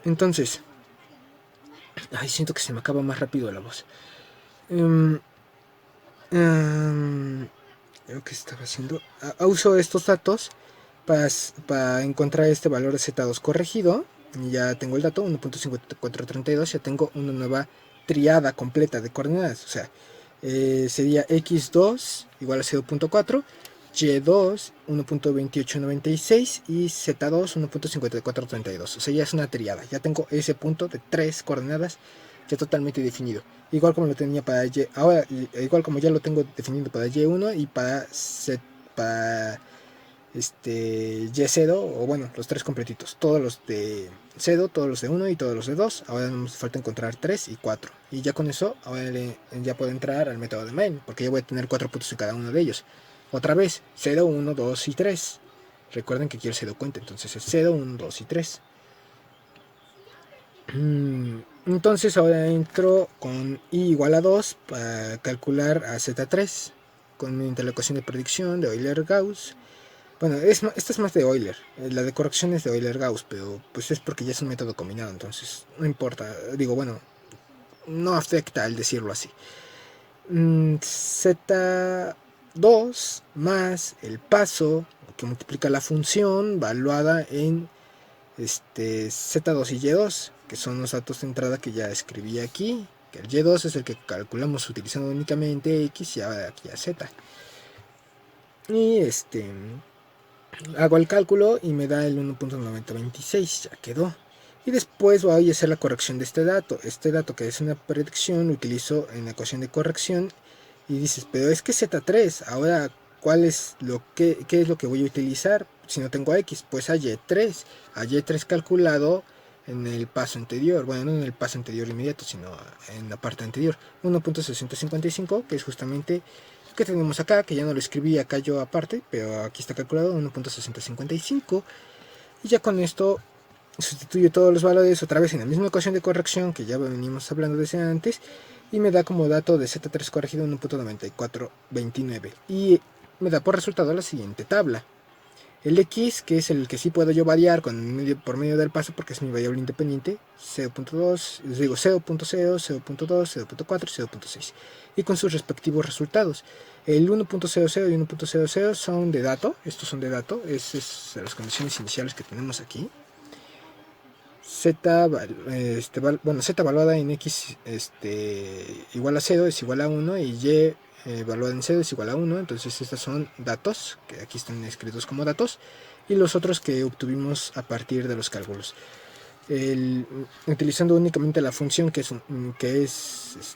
Entonces, siento que se me acaba más rápido la voz. Lo que estaba haciendo, uso estos datos para encontrar este valor de Z2 corregido. Y ya tengo el dato 1.5432, ya tengo una nueva triada completa de coordenadas, o sea, sería X2 igual a 0.4, Y2 1.2896 y Z2 1.5432, o sea, ya es una triada, ya tengo ese punto de tres coordenadas ya totalmente definido, igual como lo tenía para Y, ahora igual como ya lo tengo definido para Y1 y para Y0, o bueno, los tres completitos, todos los de 0, todos los de 1 y todos los de 2. Ahora nos falta encontrar 3 y 4. Y ya con eso, ahora ya puedo entrar al método de main, porque ya voy a tener 4 puntos en cada uno de ellos. Otra vez, 0, 1, 2 y 3. Recuerden que quiero el 0 cuenta, entonces es 0, 1, 2 y 3. Entonces ahora entro con i igual a 2 para calcular a z3 mediante la ecuación de predicción de Euler-Gauss. Bueno, esta es más de Euler, la de corrección es de Euler-Gauss, pero pues es porque ya es un método combinado, entonces no importa, digo, bueno, no afecta al decirlo así. Z2 más el paso que multiplica la función valuada en Z2 y Y2, que son los datos de entrada que ya escribí aquí, que el Y2 es el que calculamos utilizando únicamente X y ahora aquí a Z. Y hago el cálculo y me da el 1.9026, ya quedó. Y después voy a hacer la corrección de este dato. Este dato que es una predicción lo utilizo en la ecuación de corrección. Y dices, pero es que Z3, ahora qué es lo que voy a utilizar si no tengo a X? Pues a Y3 calculado en el paso anterior, bueno, no en el paso anterior inmediato, sino en la parte anterior, 1.655, que es justamente que tenemos acá, que ya no lo escribí acá yo aparte, pero aquí está calculado 1.655. Y ya con esto sustituyo todos los valores otra vez en la misma ecuación de corrección que ya venimos hablando desde antes, y me da como dato de Z3 corregido 1.9429, y me da por resultado la siguiente tabla. El X, que es el que sí puedo yo variar por medio del paso porque es mi variable independiente, 0.2, digo 0.0, 0.2, 0.4 y 0.6, y con sus respectivos resultados. El 1.00 y 1.00 son de dato, estos son de dato, es las condiciones iniciales que tenemos aquí. Z, Z evaluada en X igual a 0 es igual a 1 y Y evaluada en 0 es igual a 1, entonces estos son datos, que aquí están escritos como datos, y los otros que obtuvimos a partir de los cálculos. Utilizando únicamente la función que es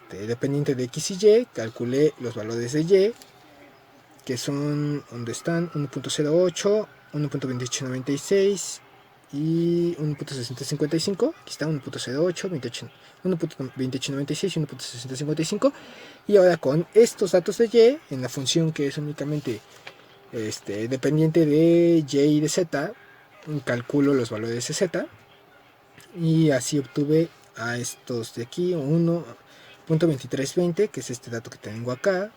dependiente de X y Y, calculé los valores de Y, que son, donde están, 1.08, 1.2896 y 1.6055. Aquí está 1.08, 1.2896 y 1.6055. Y ahora con estos datos de Y, en la función que es únicamente dependiente de Y y de Z, calculo los valores de Z. Y así obtuve a estos de aquí, 1.2320, que es este dato que tengo acá,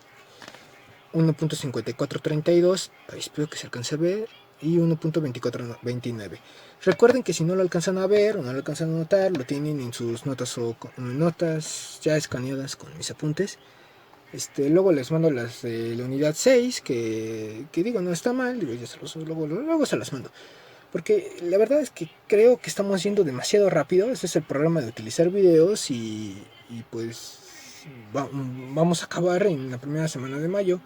1.5432, espero que se alcance a ver, y 1.2429. Recuerden que si no lo alcanzan a ver o no lo alcanzan a notar, lo tienen en sus notas o notas ya escaneadas con mis apuntes. Luego les mando las de la unidad 6, que digo, no está mal, digo, ya luego se las mando. Porque la verdad es que creo que estamos yendo demasiado rápido. Este es el problema de utilizar videos y pues vamos a acabar en la primera semana de mayo.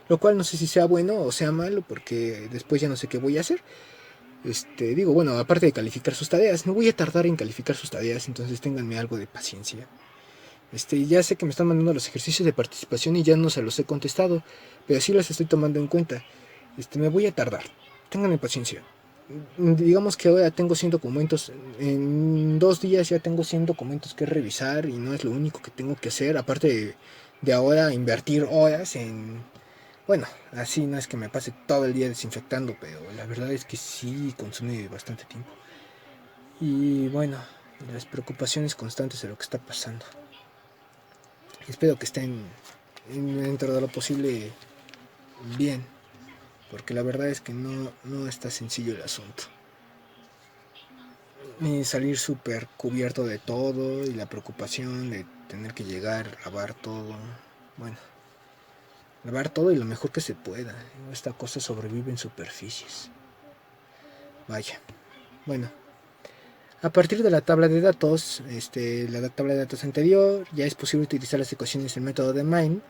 Lo cual no sé si sea bueno o sea malo, porque después ya no sé qué voy a hacer. Digo, bueno, aparte de calificar sus tareas, no voy a tardar en calificar sus tareas, entonces ténganme algo de paciencia. Ya sé que me están mandando los ejercicios de participación y ya no se los he contestado, pero sí los estoy tomando en cuenta. Me voy a tardar, ténganme paciencia. Digamos que ahora tengo 100 documentos, en 2 días ya tengo 100 documentos que revisar y no es lo único que tengo que hacer, aparte de ahora invertir horas en... Bueno, así no es que me pase todo el día desinfectando, pero la verdad es que sí consume bastante tiempo. Y bueno, las preocupaciones constantes de lo que está pasando. Espero que estén dentro de lo posible bien, porque la verdad es que no está sencillo el asunto. Y salir súper cubierto de todo y la preocupación de tener que llegar, lavar todo. Bueno, lavar todo y lo mejor que se pueda. Esta cosa sobrevive en superficies. Vaya. Bueno, a partir de la tabla de datos, la tabla de datos anterior, ya es posible utilizar las ecuaciones del método de Main.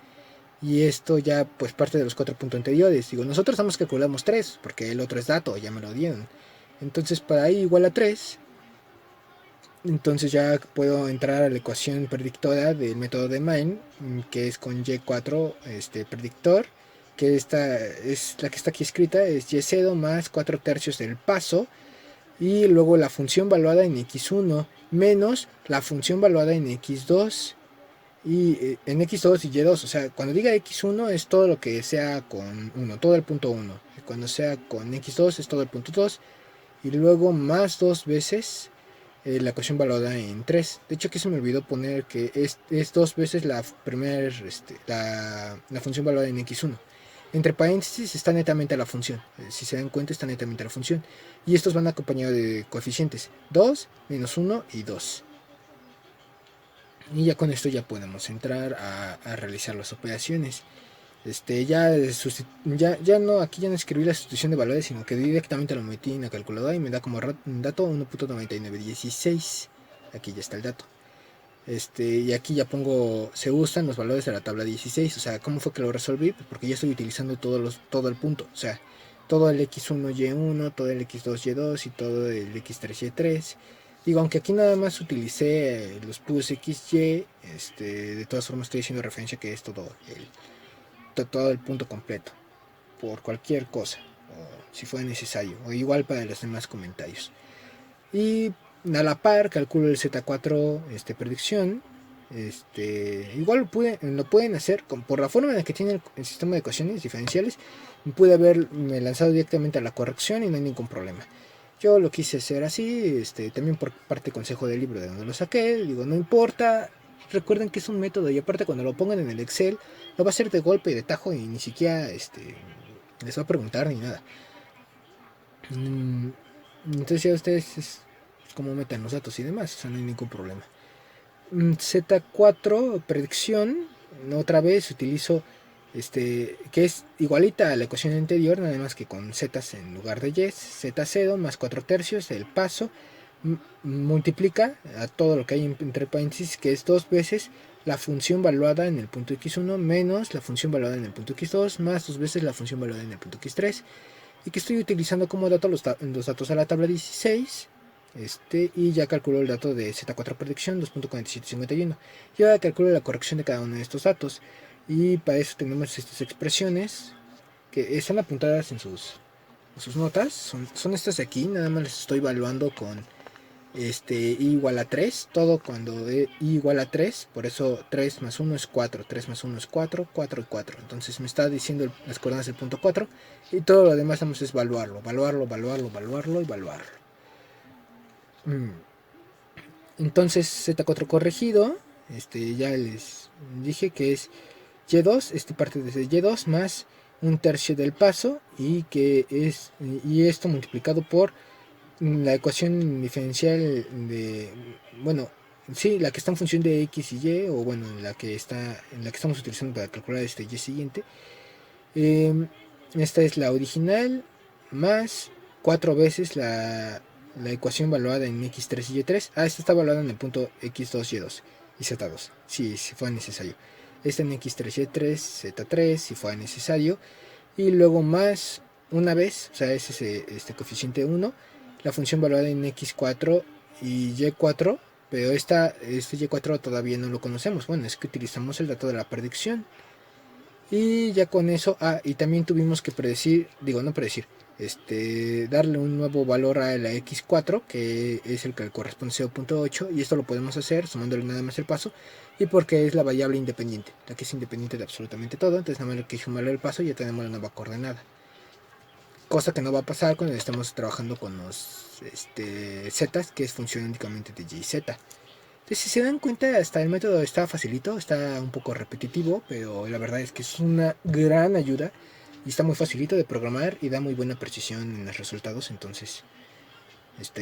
Y esto ya pues parte de los 4 puntos anteriores. Digo, nosotros estamos calculamos 3, porque el otro es dato, ya me lo dieron. Entonces para i igual a 3, entonces ya puedo entrar a la ecuación predictora del método de Main, que es con y4 predictor, que esta es la que está aquí escrita, es y0 más 4/3 del paso, y luego la función valuada en x1 menos la función valuada en x2 y en x2 y y2. O sea, cuando diga x1 es todo lo que sea con 1, todo el punto 1. Y cuando sea con x2 es todo el punto 2. Y luego más dos veces la ecuación valuada en 3. De hecho, aquí se me olvidó poner que es dos veces la la función valuada en x1. Entre paréntesis está netamente la función. Si se dan cuenta, está netamente la función. Y estos van acompañados de coeficientes 2, menos 1 y 2. Y ya con esto ya podemos entrar a realizar las operaciones. Ya no, aquí ya no escribí la sustitución de valores, sino que directamente lo metí en la calculadora y me da como dato 1.9916. Aquí ya está el dato. Y aquí ya pongo, se usan los valores de la tabla 16. O sea, ¿cómo fue que lo resolví? Pues porque ya estoy utilizando todo el punto. O sea, todo el x1, y1, todo el x2, y2 y todo el x3, y3. Digo, aunque aquí nada más utilicé los plus xy, de todas formas estoy haciendo referencia que es todo el punto completo, por cualquier cosa, o si fuera necesario, o igual para los demás comentarios. Y a la par calculo el Z4 predicción. Igual lo pueden hacer por la forma en la que tiene el sistema de ecuaciones diferenciales. Pude haberme lanzado directamente a la corrección y no hay ningún problema. Yo lo quise hacer así, también por parte del consejo del libro de donde lo saqué. Digo, no importa, recuerden que es un método y aparte cuando lo pongan en el Excel lo va a hacer de golpe y de tajo y ni siquiera les va a preguntar ni nada. Entonces ya ustedes es como metan los datos y demás, o sea, no hay ningún problema. Z4 predicción, otra vez utilizo que es igualita a la ecuación anterior, nada más que con z en lugar de y, z0 más 4/3 del paso, multiplica a todo lo que hay entre paréntesis, que es dos veces la función valuada en el punto x1 menos la función valuada en el punto x2 más dos veces la función valuada en el punto x3, y que estoy utilizando como dato los datos a la tabla 16. Y ya calculo el dato de Z4 predicción 2.4751. Y ahora calculo la corrección de cada uno de estos datos. Y para eso tenemos estas expresiones que están apuntadas en sus notas. Son estas de aquí. Nada más les estoy evaluando con i igual a 3. Todo cuando i igual a 3. Por eso 3 más 1 es 4. 3 más 1 es 4. 4 y 4. Entonces me está diciendo las coordenadas del punto 4. Y todo lo demás vamos a evaluarlo. Evaluarlo. Entonces Z4 corregido, ya les dije que es Y2, parte de Y2 más un tercio del paso y esto multiplicado por la ecuación diferencial de, bueno, sí, la que está en función de x y y, o bueno, en la que estamos utilizando para calcular este y siguiente. Esta es la original más 4 veces la ecuación valuada en x3 y y3. Esta está valuada en el punto x2, y2 y z2, si fuera necesario. Esta en x3, y3, z3, si fuera necesario. Y luego más una vez, o sea, es este coeficiente 1, la función valuada en x4 y y4, pero este y4 todavía no lo conocemos. Bueno, es que utilizamos el dato de la predicción. Y ya con eso, y también tuvimos que darle un nuevo valor a la x4, que es el que corresponde a 0.8, y esto lo podemos hacer sumándole nada más el paso, y porque es la variable independiente, la que es independiente de absolutamente todo, entonces nada más que sumarle el paso y ya tenemos la nueva coordenada. Cosa que no va a pasar cuando estemos trabajando con los zetas, que es función únicamente de y z. Entonces, si se dan cuenta, hasta el método está facilito, está un poco repetitivo, pero la verdad es que es una gran ayuda y está muy facilito de programar y da muy buena precisión en los resultados. Entonces,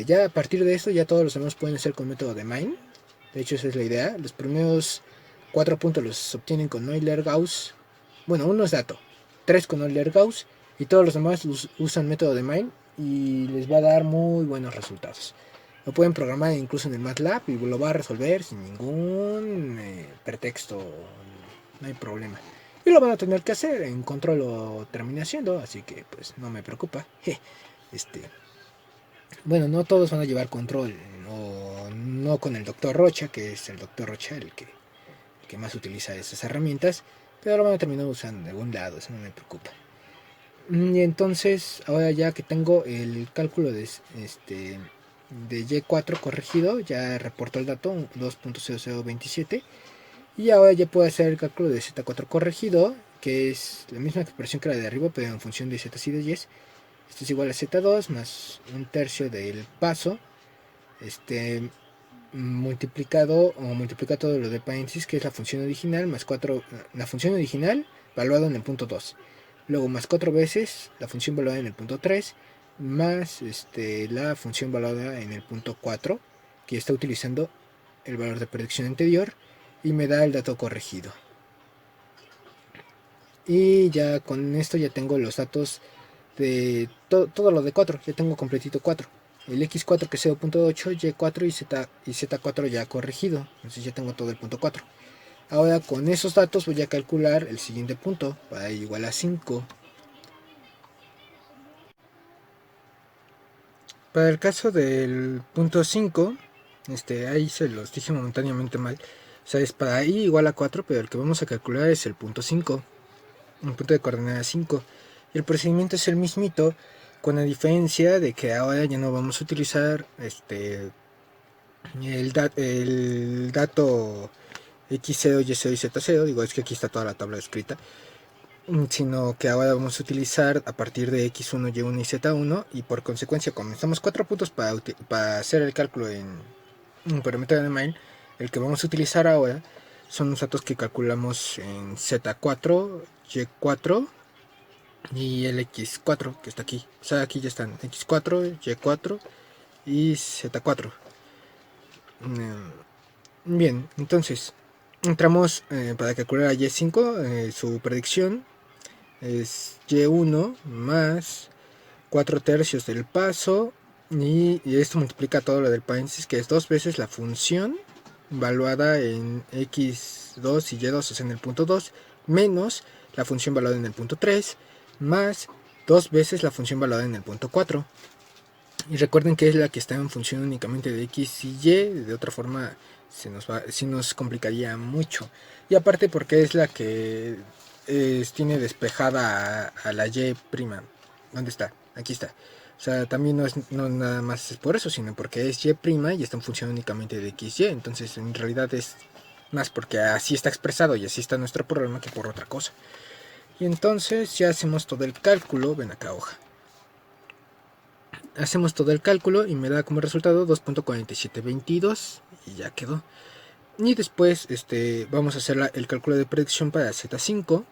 ya a partir de esto, ya todos los demás pueden hacer con método de Mine. De hecho, esa es la idea. Los primeros 4 puntos los obtienen con Euler-Gauss. Bueno, uno es dato, 3 con Euler-Gauss y todos los demás usan método de Mine y les va a dar muy buenos resultados. Lo pueden programar incluso en el MATLAB y lo va a resolver sin ningún pretexto, no hay problema. Y lo van a tener que hacer en control o terminación, así que pues no me preocupa. Bueno, no todos van a llevar control, no con el doctor Rocha, que es el doctor Rocha el que más utiliza esas herramientas, pero lo van a terminar usando de algún lado, eso no me preocupa. Y entonces, ahora ya que tengo el cálculo de Y4 corregido, ya reportó el dato 2.0027, y ahora ya puedo hacer el cálculo de Z4 corregido, que es la misma expresión que la de arriba, pero en función de Z y de Y. Esto es igual a Z2 más un tercio del paso, multiplicado o multiplica todo lo de paréntesis, que es la función original, más 4, la función original valuada en el punto 2. Luego más 4 veces la función valuada en el punto 3, más la función valuada en el punto 4, que está utilizando el valor de predicción anterior, y me da el dato corregido. Y ya con esto ya tengo los datos de todo lo de 4, ya tengo completito 4. El X4 que es 0.8, Y4 y Z4 ya corregido, entonces ya tengo todo el punto 4. Ahora con esos datos voy a calcular el siguiente punto, para igual a 5. Para el caso del punto 5, ahí se los dije momentáneamente mal. O sea, es para i igual a 4, pero el que vamos a calcular es el punto 5, un punto de coordenada 5. Y el procedimiento es el mismito, con la diferencia de que ahora ya no vamos a utilizar el dato x0, y0 y z0, digo, es que aquí está toda la tabla escrita, sino que ahora vamos a utilizar a partir de x1, y1 y z1, y por consecuencia, como necesitamos 4 puntos para hacer el cálculo en parámetro de mail, el que vamos a utilizar ahora son los datos que calculamos en z4, y4 y el x4 que está aquí. O sea, aquí ya están x4, y4 y z4. Bien, entonces entramos para calcular a y5, su predicción es y1 más 4 tercios del paso, y esto multiplica todo lo del paréntesis, que es 2 veces la función valuada en x2 y y2, o sea en el punto 2, menos la función valuada en el punto 3, más 2 veces la función valuada en el punto 4. Y recuerden que es la que está en función únicamente de x y y, de otra forma si nos complicaría mucho. Y aparte porque es la que tiene despejada a la y prima. ¿Dónde está? Aquí está. O sea, también no nada más es por eso, sino porque es y prima y está en función únicamente de x y. Entonces en realidad es más porque así está expresado y así está nuestro problema que por otra cosa. Y entonces ya hacemos todo el cálculo. Ven acá, hoja. Hacemos todo el cálculo y me da como resultado 2.4722 y ya quedó. Y después vamos a hacer el cálculo de predicción para Z5,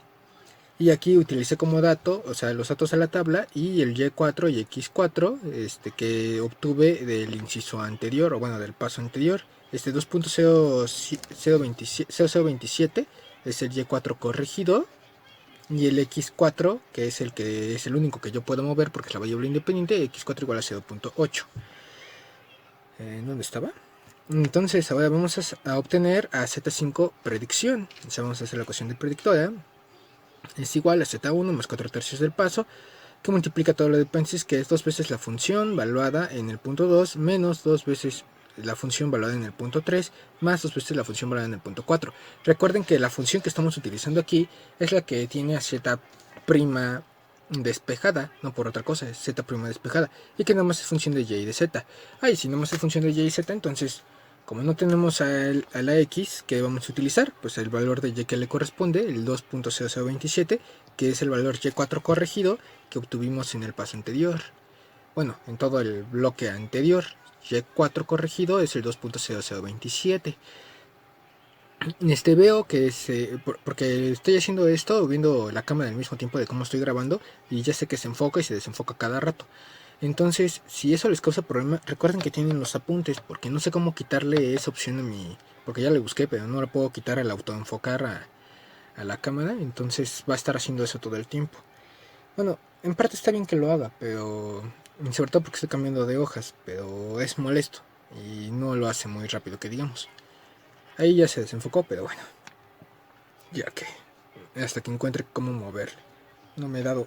y aquí utilicé como dato, o sea, los datos a la tabla y el Y4 y X4 que obtuve del inciso anterior, o bueno, del paso anterior. 2.0027 es el Y4 corregido, y el x4, que es el único que yo puedo mover porque es la variable independiente, x4 igual a 0.8. ¿Dónde estaba? Entonces ahora vamos a obtener a z5 predicción. O sea, vamos a hacer la ecuación de predictora. Es igual a z1 más 4 tercios del paso, que multiplica todo lo de paréntesis, que es 2 veces la función valuada en el punto 2, menos 2 veces la función valuada en el punto 3, más 2 veces la función valuada en el punto 4. Recuerden que la función que estamos utilizando aquí es la que tiene a z' despejada, no por otra cosa, es z' despejada, y que nada más es función de y y de z. Y si nada más es función de y y z, entonces, como no tenemos a la x que vamos a utilizar, pues el valor de y que le corresponde, el 2.0027, que es el valor y4 corregido que obtuvimos en el paso anterior. Bueno, en todo el bloque anterior. Y4 corregido es el 2.0027. Veo que porque estoy haciendo esto viendo la cámara al mismo tiempo de cómo estoy grabando, y ya sé que se enfoca y se desenfoca cada rato. Entonces, si eso les causa problema, recuerden que tienen los apuntes, porque no sé cómo quitarle esa opción a mi... Porque ya le busqué, pero no la puedo quitar al autoenfocar a la cámara, entonces va a estar haciendo eso todo el tiempo. Bueno, en parte está bien que lo haga, pero... sobre todo porque estoy cambiando de hojas, pero es molesto y no lo hace muy rápido, que digamos. Ahí ya se desenfocó, pero bueno. Ya que... hasta que encuentre cómo moverle. No me he dado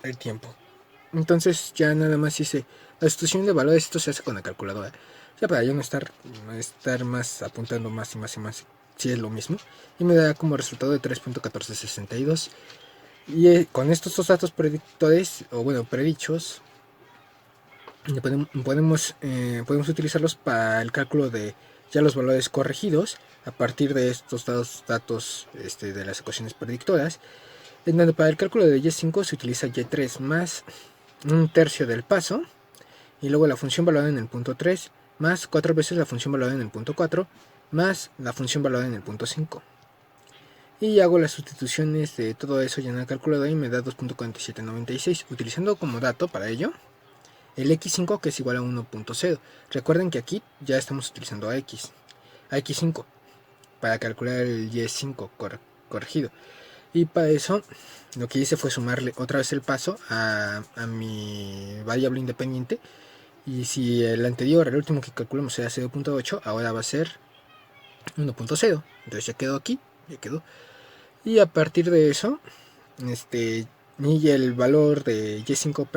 el tiempo. Entonces ya nada más hice la sustitución de valores. Esto se hace con la calculadora, o sea, para yo no estar más apuntando más y más y más sí es lo mismo, y me da como resultado de 3.1462. Y con estos dos datos predictores, o bueno, predichos, podemos utilizarlos para el cálculo de ya los valores corregidos a partir de estos datos de las ecuaciones predictoras, en donde para el cálculo de y5 se utiliza y3 más un tercio del paso, y luego la función valorada en el punto 3 más 4 veces la función valorada en el punto 4 más la función valorada en el punto 5. Y hago las sustituciones de todo eso ya en la calculadora y me da 2.4796, utilizando como dato para ello el x5, que es igual a 1.0. Recuerden que aquí ya estamos utilizando a x5 para calcular el y5 corregido. Y para eso lo que hice fue sumarle otra vez el paso a mi variable independiente. Y si el anterior, el último que calculamos era 0.8, ahora va a ser 1.0. Entonces ya quedó aquí, ya quedó. Y a partir de eso, y el valor de y5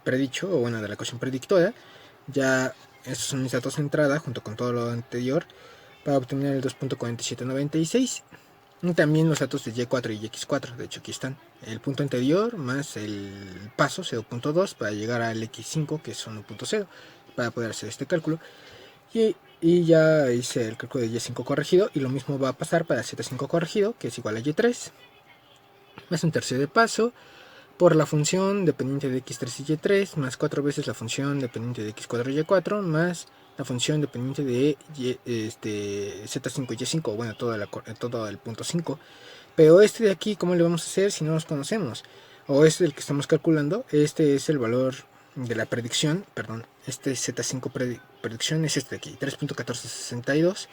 predicho, o bueno, de la ecuación predictora, ya estos son mis datos de entrada junto con todo lo anterior para obtener el 2.4796. Y también los datos de y4 y x4, de hecho aquí están. El punto anterior más el paso 0.2 para llegar al x5, que es 1.0, para poder hacer este cálculo. Y ya hice el cálculo de y5 corregido, y lo mismo va a pasar para z5 corregido, que es igual a y3 más un tercio de paso por la función dependiente de x3 y y3 más 4 veces la función dependiente de x4 y y4 más la función dependiente de z5 y y5, bueno, todo el punto 5. Pero este de aquí, ¿cómo le vamos a hacer si no los conocemos? O este del que estamos calculando, este es el valor de la predicción, perdón, este z5 predicción es este de aquí, 3.1462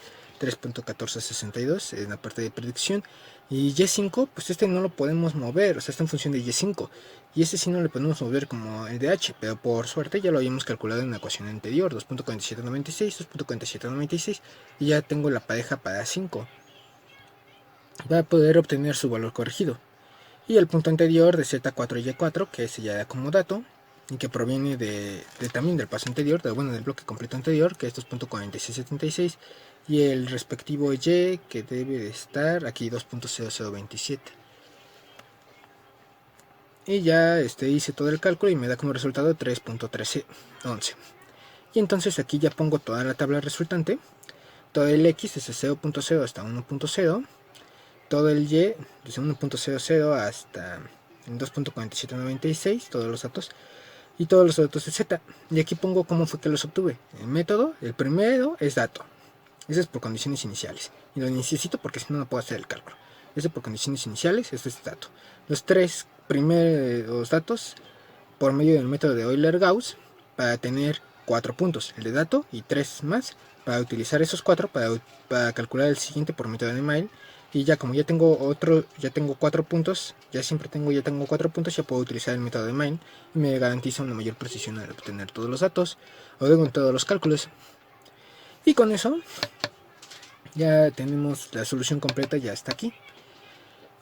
en la parte de predicción. Y y5, pues este no lo podemos mover, o sea, está en función de y5, y este sí no le podemos mover como el de h, pero por suerte ya lo habíamos calculado en la ecuación anterior, 2.4796, 2.4796, y ya tengo la pareja para 5 para poder obtener su valor corregido. Y el punto anterior de z4 y y4, que ese ya da como dato, y que proviene también del paso anterior, del bloque completo anterior, que es 2.4676, y el respectivo y, que debe de estar aquí, 2.0027. Y ya hice todo el cálculo y me da como resultado 3.1311. Y entonces aquí ya pongo toda la tabla resultante, todo el x desde 0.0 hasta 1.0, todo el y desde 1.00 hasta 2.4796, todos los datos, y todos los datos de z. Y aquí pongo cómo fue que los obtuve. El método, el primero es dato. Ese es por condiciones iniciales. Y lo necesito porque si no, no puedo hacer el cálculo. Ese por condiciones iniciales, este es dato. Los tres primeros datos por medio del método de Euler-Gauss para tener 4 puntos, el de dato, y 3 más para utilizar esos 4 para calcular el siguiente por método de Mail. Y ya como ya tengo 4 puntos, ya tengo 4 puntos, ya puedo utilizar el método de Mail y me garantiza una mayor precisión al obtener todos los datos o luego en todos los cálculos. Y con eso ya tenemos la solución completa, ya está aquí.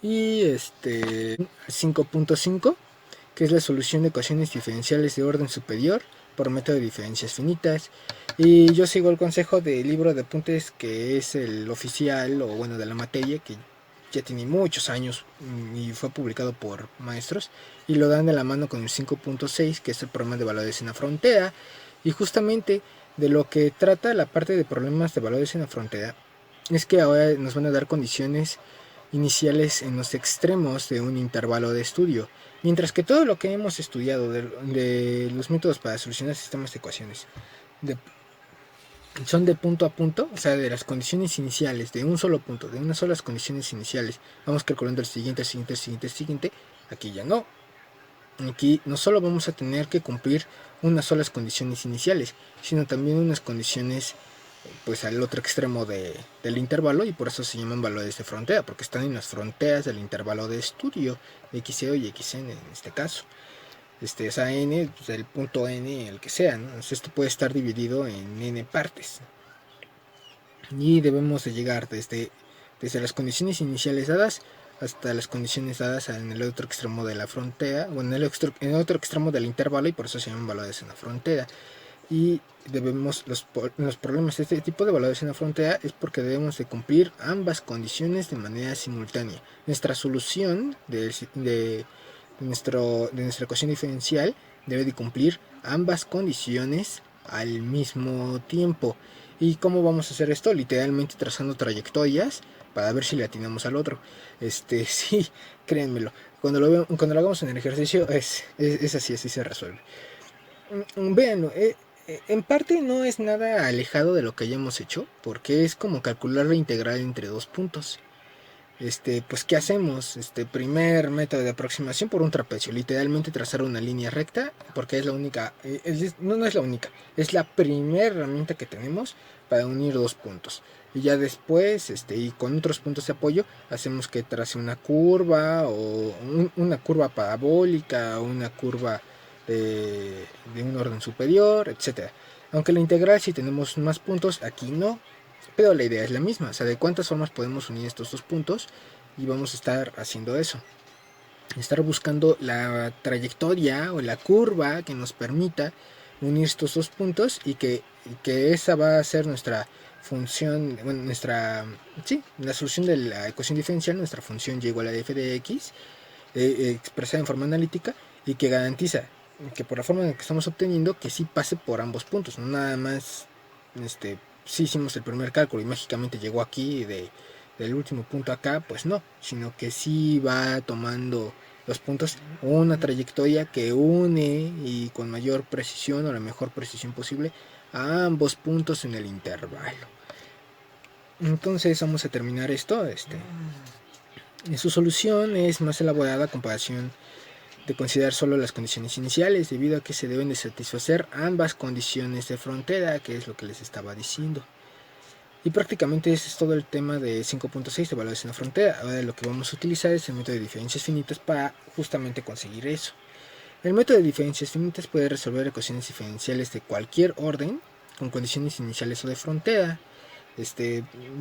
Y 5.5, que es la solución de ecuaciones diferenciales de orden superior por método de diferencias finitas. Y yo sigo el consejo del libro de apuntes, que es el oficial, o bueno, de la materia, que ya tiene muchos años y fue publicado por maestros, y lo dan de la mano con el 5.6, que es el problema de valores en la frontera. Y justamente de lo que trata la parte de problemas de valores en la frontera es que ahora nos van a dar condiciones iniciales en los extremos de un intervalo de estudio, mientras que todo lo que hemos estudiado de los métodos para solucionar sistemas de ecuaciones son de punto a punto, o sea, de las condiciones iniciales, de un solo punto, de unas solas condiciones iniciales, vamos calculando el siguiente, aquí ya no. Aquí no solo vamos a tener que cumplir unas solas condiciones iniciales, sino también unas condiciones pues al otro extremo del intervalo, y por eso se llaman valores de frontera, porque están en las fronteras del intervalo de estudio, x0 y xn en este caso. O sea, n, pues el punto n, el que sea, ¿no? Entonces, esto puede estar dividido en n partes. Y debemos de llegar desde las condiciones iniciales dadas hasta las condiciones dadas en el otro extremo de la frontera, o en el otro extremo del intervalo, y por eso se llaman valores en la frontera. y los problemas de este tipo de evaluación a frontera es porque debemos de cumplir ambas condiciones de manera simultánea. Nuestra solución de nuestra ecuación diferencial debe de cumplir ambas condiciones al mismo tiempo. ¿Y cómo vamos a hacer esto? Literalmente trazando trayectorias para ver si le atinamos al otro. Sí, créanmelo. Cuando lo hagamos en el ejercicio es así se resuelve. Véanlo, en parte no es nada alejado de lo que hayamos hecho, porque es como calcular la integral entre dos puntos. Pues ¿qué hacemos? Primer método de aproximación por un trapecio, literalmente trazar una línea recta, porque es la única, no es la única, es la primera herramienta que tenemos para unir dos puntos. Y ya después, y con otros puntos de apoyo, hacemos que trace una curva, o una curva parabólica, o una curva de un orden superior, etcétera. Aunque la integral, si tenemos más puntos, aquí no, pero la idea es la misma, o sea, de cuántas formas podemos unir estos dos puntos, y vamos a estar haciendo eso. Estar buscando la trayectoria o la curva que nos permita unir estos dos puntos y que esa va a ser nuestra función, bueno, la solución de la ecuación diferencial, nuestra función y igual a f de x, expresada en forma analítica, y que garantiza que por la forma en la que estamos obteniendo, que sí pase por ambos puntos, no nada más sí hicimos el primer cálculo y mágicamente llegó aquí del último punto acá, pues no, sino que sí va tomando los puntos una trayectoria que une y con mayor precisión o la mejor precisión posible a ambos puntos en el intervalo. Entonces vamos a terminar esto. Su solución es más elaborada a comparación de considerar solo las condiciones iniciales, debido a que se deben de satisfacer ambas condiciones de frontera, que es lo que les estaba diciendo. Y prácticamente ese es todo el tema de 5.6 de evaluación de frontera. Ahora lo que vamos a utilizar es el método de diferencias finitas para justamente conseguir eso. El método de diferencias finitas puede resolver ecuaciones diferenciales de cualquier orden con condiciones iniciales o de frontera.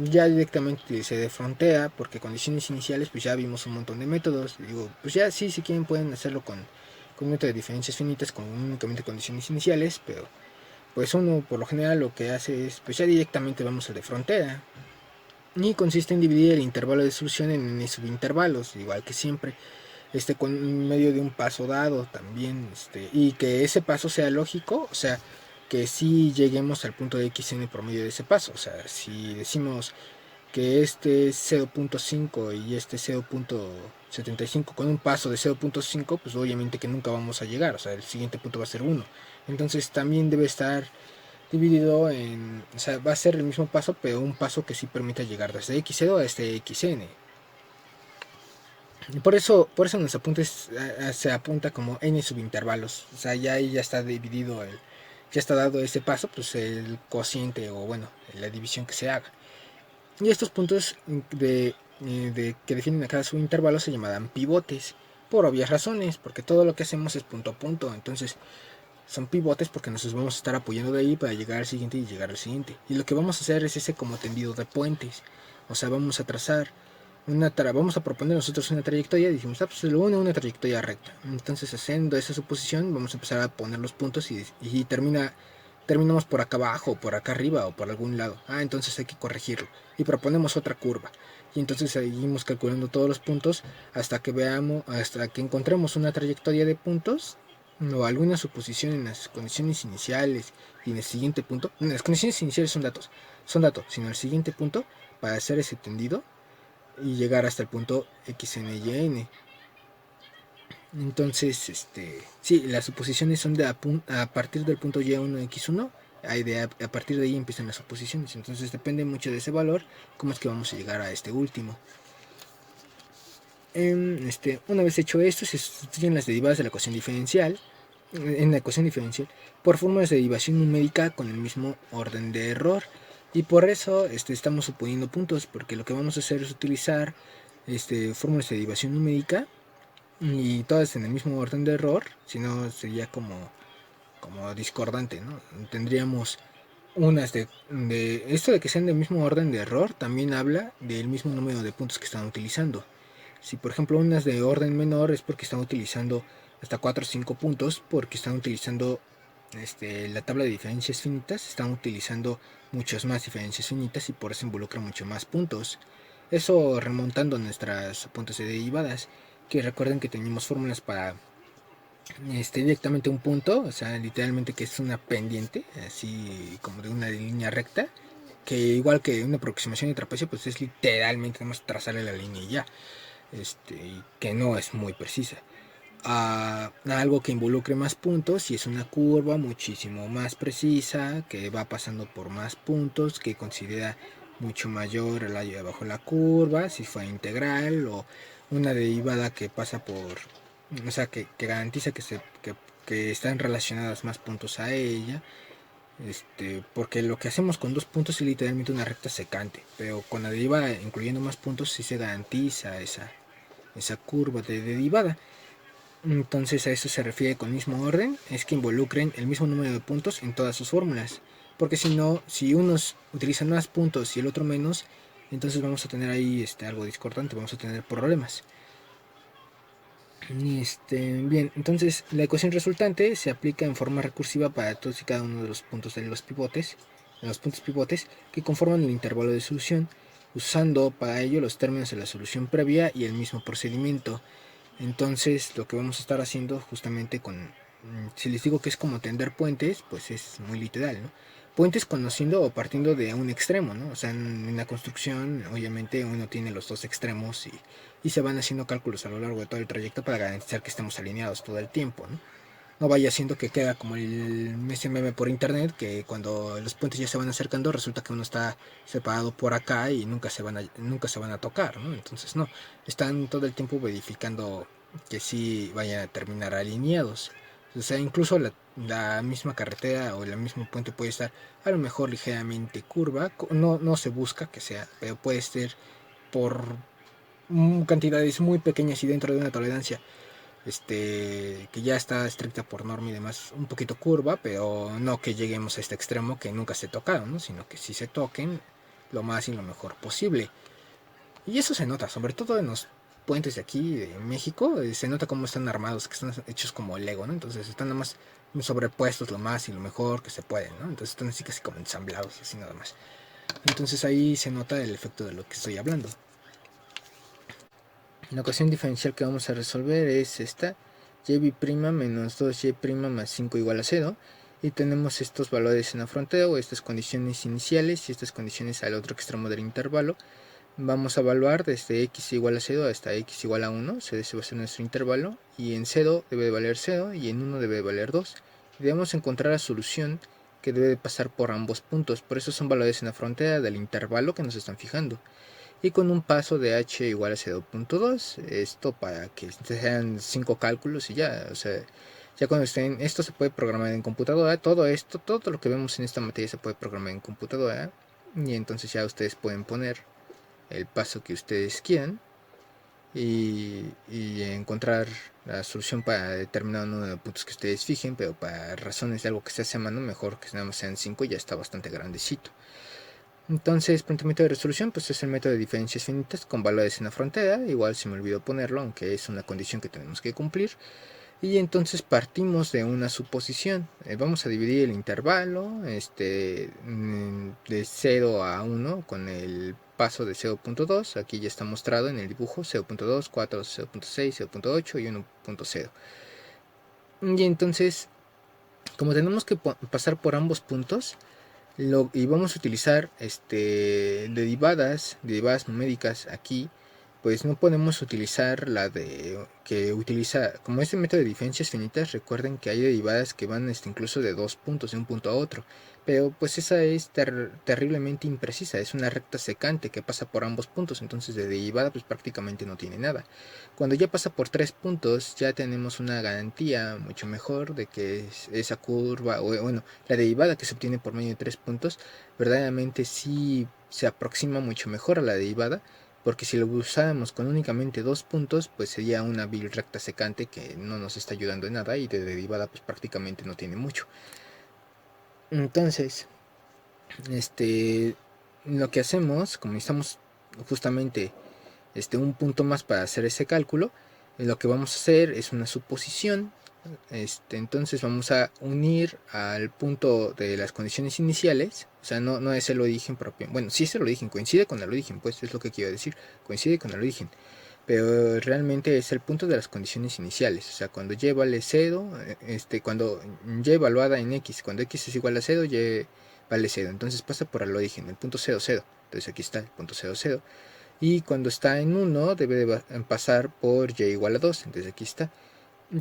Ya directamente utilicé de frontera, porque condiciones iniciales pues ya vimos un montón de métodos. Digo, pues ya sí, si quieren pueden hacerlo con método de diferencias finitas con únicamente condiciones iniciales, pero pues uno por lo general lo que hace es, pues ya directamente vamos al de frontera. Y consiste en dividir el intervalo de solución en n subintervalos, igual que siempre, con medio de un paso dado también, y que ese paso sea lógico, o sea, que si lleguemos al punto de xn por medio de ese paso. O sea, si decimos que este es 0.5 y este 0.75 con un paso de 0.5, pues obviamente que nunca vamos a llegar, o sea, el siguiente punto va a ser 1. Entonces también debe estar dividido en, o sea, va a ser el mismo paso, pero un paso que sí permita llegar desde x0 a este xn. Y por eso en los apuntes se apunta como n subintervalos, o sea, ya está dividido ya está dado ese paso, pues el cociente o bueno, la división que se haga. Y estos puntos que definen a cada subintervalo se llamarán pivotes, por obvias razones, porque todo lo que hacemos es punto a punto. Entonces son pivotes porque nos vamos a estar apoyando de ahí para llegar al siguiente y llegar al siguiente. Y lo que vamos a hacer es ese como tendido de puentes. O sea, vamos a trazar vamos a proponer nosotros una trayectoria y decimos, pues se lo une una trayectoria recta. Entonces, haciendo esa suposición, vamos a empezar a poner los puntos y terminamos por acá abajo, por acá arriba o por algún lado. Entonces hay que corregirlo. Y proponemos otra curva. Y entonces seguimos calculando todos los puntos hasta que encontremos una trayectoria de puntos o alguna suposición en las condiciones iniciales y en el siguiente punto. Las condiciones iniciales son datos, sino el siguiente punto para hacer ese tendido y llegar hasta el punto xn y n. Entonces, sí, las suposiciones son a partir del punto y1 x1, a partir de ahí empiezan las suposiciones. Entonces depende mucho de ese valor cómo es que vamos a llegar a este último. Una vez hecho esto, se sustituyen las derivadas de la ecuación diferencial en la ecuación diferencial por fórmulas de derivación numérica con el mismo orden de error. Y por eso estamos suponiendo puntos, porque lo que vamos a hacer es utilizar fórmulas de derivación numérica y todas en el mismo orden de error, si no sería como discordante, ¿no? Tendríamos unas de esto de que sean del mismo orden de error, también habla del mismo número de puntos que están utilizando. Si por ejemplo unas de orden menor es porque están utilizando hasta 4 o 5 puntos, porque están utilizando la tabla de diferencias finitas, están utilizando muchas más diferencias finitas y por eso involucra mucho más puntos. Eso remontando nuestras puntos de derivadas, que recuerden que teníamos fórmulas para directamente un punto, o sea, literalmente que es una pendiente, así como de una línea recta, que igual que una aproximación de trapecio, pues es literalmente nada más trazarle la línea y ya, que no es muy precisa. A algo que involucre más puntos y es una curva muchísimo más precisa, que va pasando por más puntos, que considera mucho mayor el área bajo la curva, si fue integral, o una derivada que pasa por, o sea, que garantiza que están relacionadas más puntos a ella. Porque lo que hacemos con dos puntos es literalmente una recta secante, pero con la derivada incluyendo más puntos sí se garantiza esa curva de derivada. Entonces a eso se refiere con mismo orden, es que involucren el mismo número de puntos en todas sus fórmulas. Porque si no, si unos utilizan más puntos y el otro menos, entonces vamos a tener ahí algo discordante, vamos a tener problemas. Bien, entonces la ecuación resultante se aplica en forma recursiva para todos y cada uno de los puntos de los pivotes que conforman el intervalo de solución, usando para ello los términos de la solución previa y el mismo procedimiento. Entonces lo que vamos a estar haciendo justamente si les digo que es como tender puentes, pues es muy literal, ¿no? Puentes conociendo o partiendo de un extremo, ¿no? O sea, en la construcción obviamente uno tiene los dos extremos y se van haciendo cálculos a lo largo de todo el trayecto para garantizar que estemos alineados todo el tiempo, ¿no? No vaya siendo que queda como ese meme por internet, que cuando los puentes ya se van acercando resulta que uno está separado por acá y nunca se van a tocar, ¿no? Entonces no, están todo el tiempo verificando que sí vayan a terminar alineados. O sea, incluso la misma carretera o el mismo puente puede estar a lo mejor ligeramente curva, no se busca que sea, pero puede ser por cantidades muy pequeñas y dentro de una tolerancia que ya está estricta por norma y demás, un poquito curva, pero no que lleguemos a este extremo que nunca se tocaron, ¿no? Sino que sí se toquen lo más y lo mejor posible. Y eso se nota, sobre todo en los puentes de aquí, de México, se nota cómo están armados, que están hechos como Lego, ¿no? Entonces están nada más sobrepuestos lo más y lo mejor que se puede, ¿no? Entonces están así casi como ensamblados, así nada más. Entonces ahí se nota el efecto de lo que estoy hablando. La ecuación diferencial que vamos a resolver es esta, y' menos 2y' más 5 igual a 0, y tenemos estos valores en la frontera o estas condiciones iniciales y estas condiciones al otro extremo del intervalo. Vamos a evaluar desde x igual a 0 hasta x igual a 1, ese va a ser nuestro intervalo, y en 0 debe de valer 0 y en 1 debe de valer 2. Y debemos encontrar la solución que debe de pasar por ambos puntos, por eso son valores en la frontera del intervalo que nos están fijando. Y con un paso de h igual a 0.2, esto para que sean 5 cálculos y ya, o sea, ya cuando estén, esto se puede programar en computadora, todo lo que vemos en esta materia se puede programar en computadora, y entonces ya ustedes pueden poner el paso que ustedes quieran y encontrar la solución para determinar uno de los puntos que ustedes fijen, pero para razones de algo que se hace a mano, mejor que nada más sean 5 y ya está bastante grandecito. Entonces, planteamiento de resolución, pues es el método de diferencias finitas con valores en la frontera. Igual se me olvidó ponerlo, aunque es una condición que tenemos que cumplir. Y entonces partimos de una suposición. Vamos a dividir el intervalo de 0 a 1 con el paso de 0.2. Aquí ya está mostrado en el dibujo 0.2, 4, 0.6, 0.8 y 1.0. Y entonces, como tenemos que pasar por ambos puntos, y vamos a utilizar derivadas numéricas aquí, pues no podemos utilizar la de que utiliza como este método de diferencias finitas. Recuerden que hay derivadas que van incluso de dos puntos, de un punto a otro, pero pues esa es terriblemente imprecisa, es una recta secante que pasa por ambos puntos, entonces de derivada pues prácticamente no tiene nada. Cuando ya pasa por 3 puntos ya tenemos una garantía mucho mejor de que esa curva, o bueno, la derivada que se obtiene por medio de 3 puntos, verdaderamente sí se aproxima mucho mejor a la derivada, porque si lo usáramos con únicamente 2 puntos, pues sería una vil recta secante que no nos está ayudando en nada y de derivada pues prácticamente no tiene mucho. Entonces, lo que hacemos, como necesitamos justamente un punto más para hacer ese cálculo, lo que vamos a hacer es una suposición Entonces vamos a unir al punto de las condiciones iniciales, o sea, no es el origen propio, bueno, sí es el origen, coincide con el origen, pues es lo que quiero decir, coincide con el origen, pero realmente es el punto de las condiciones iniciales, o sea, cuando y vale 0, cuando y evaluada en x, cuando x es igual a 0, y vale 0, entonces pasa por el origen, el punto 0, 0, entonces aquí está el punto 0, 0, y cuando está en 1 debe de pasar por y igual a 2, entonces aquí está.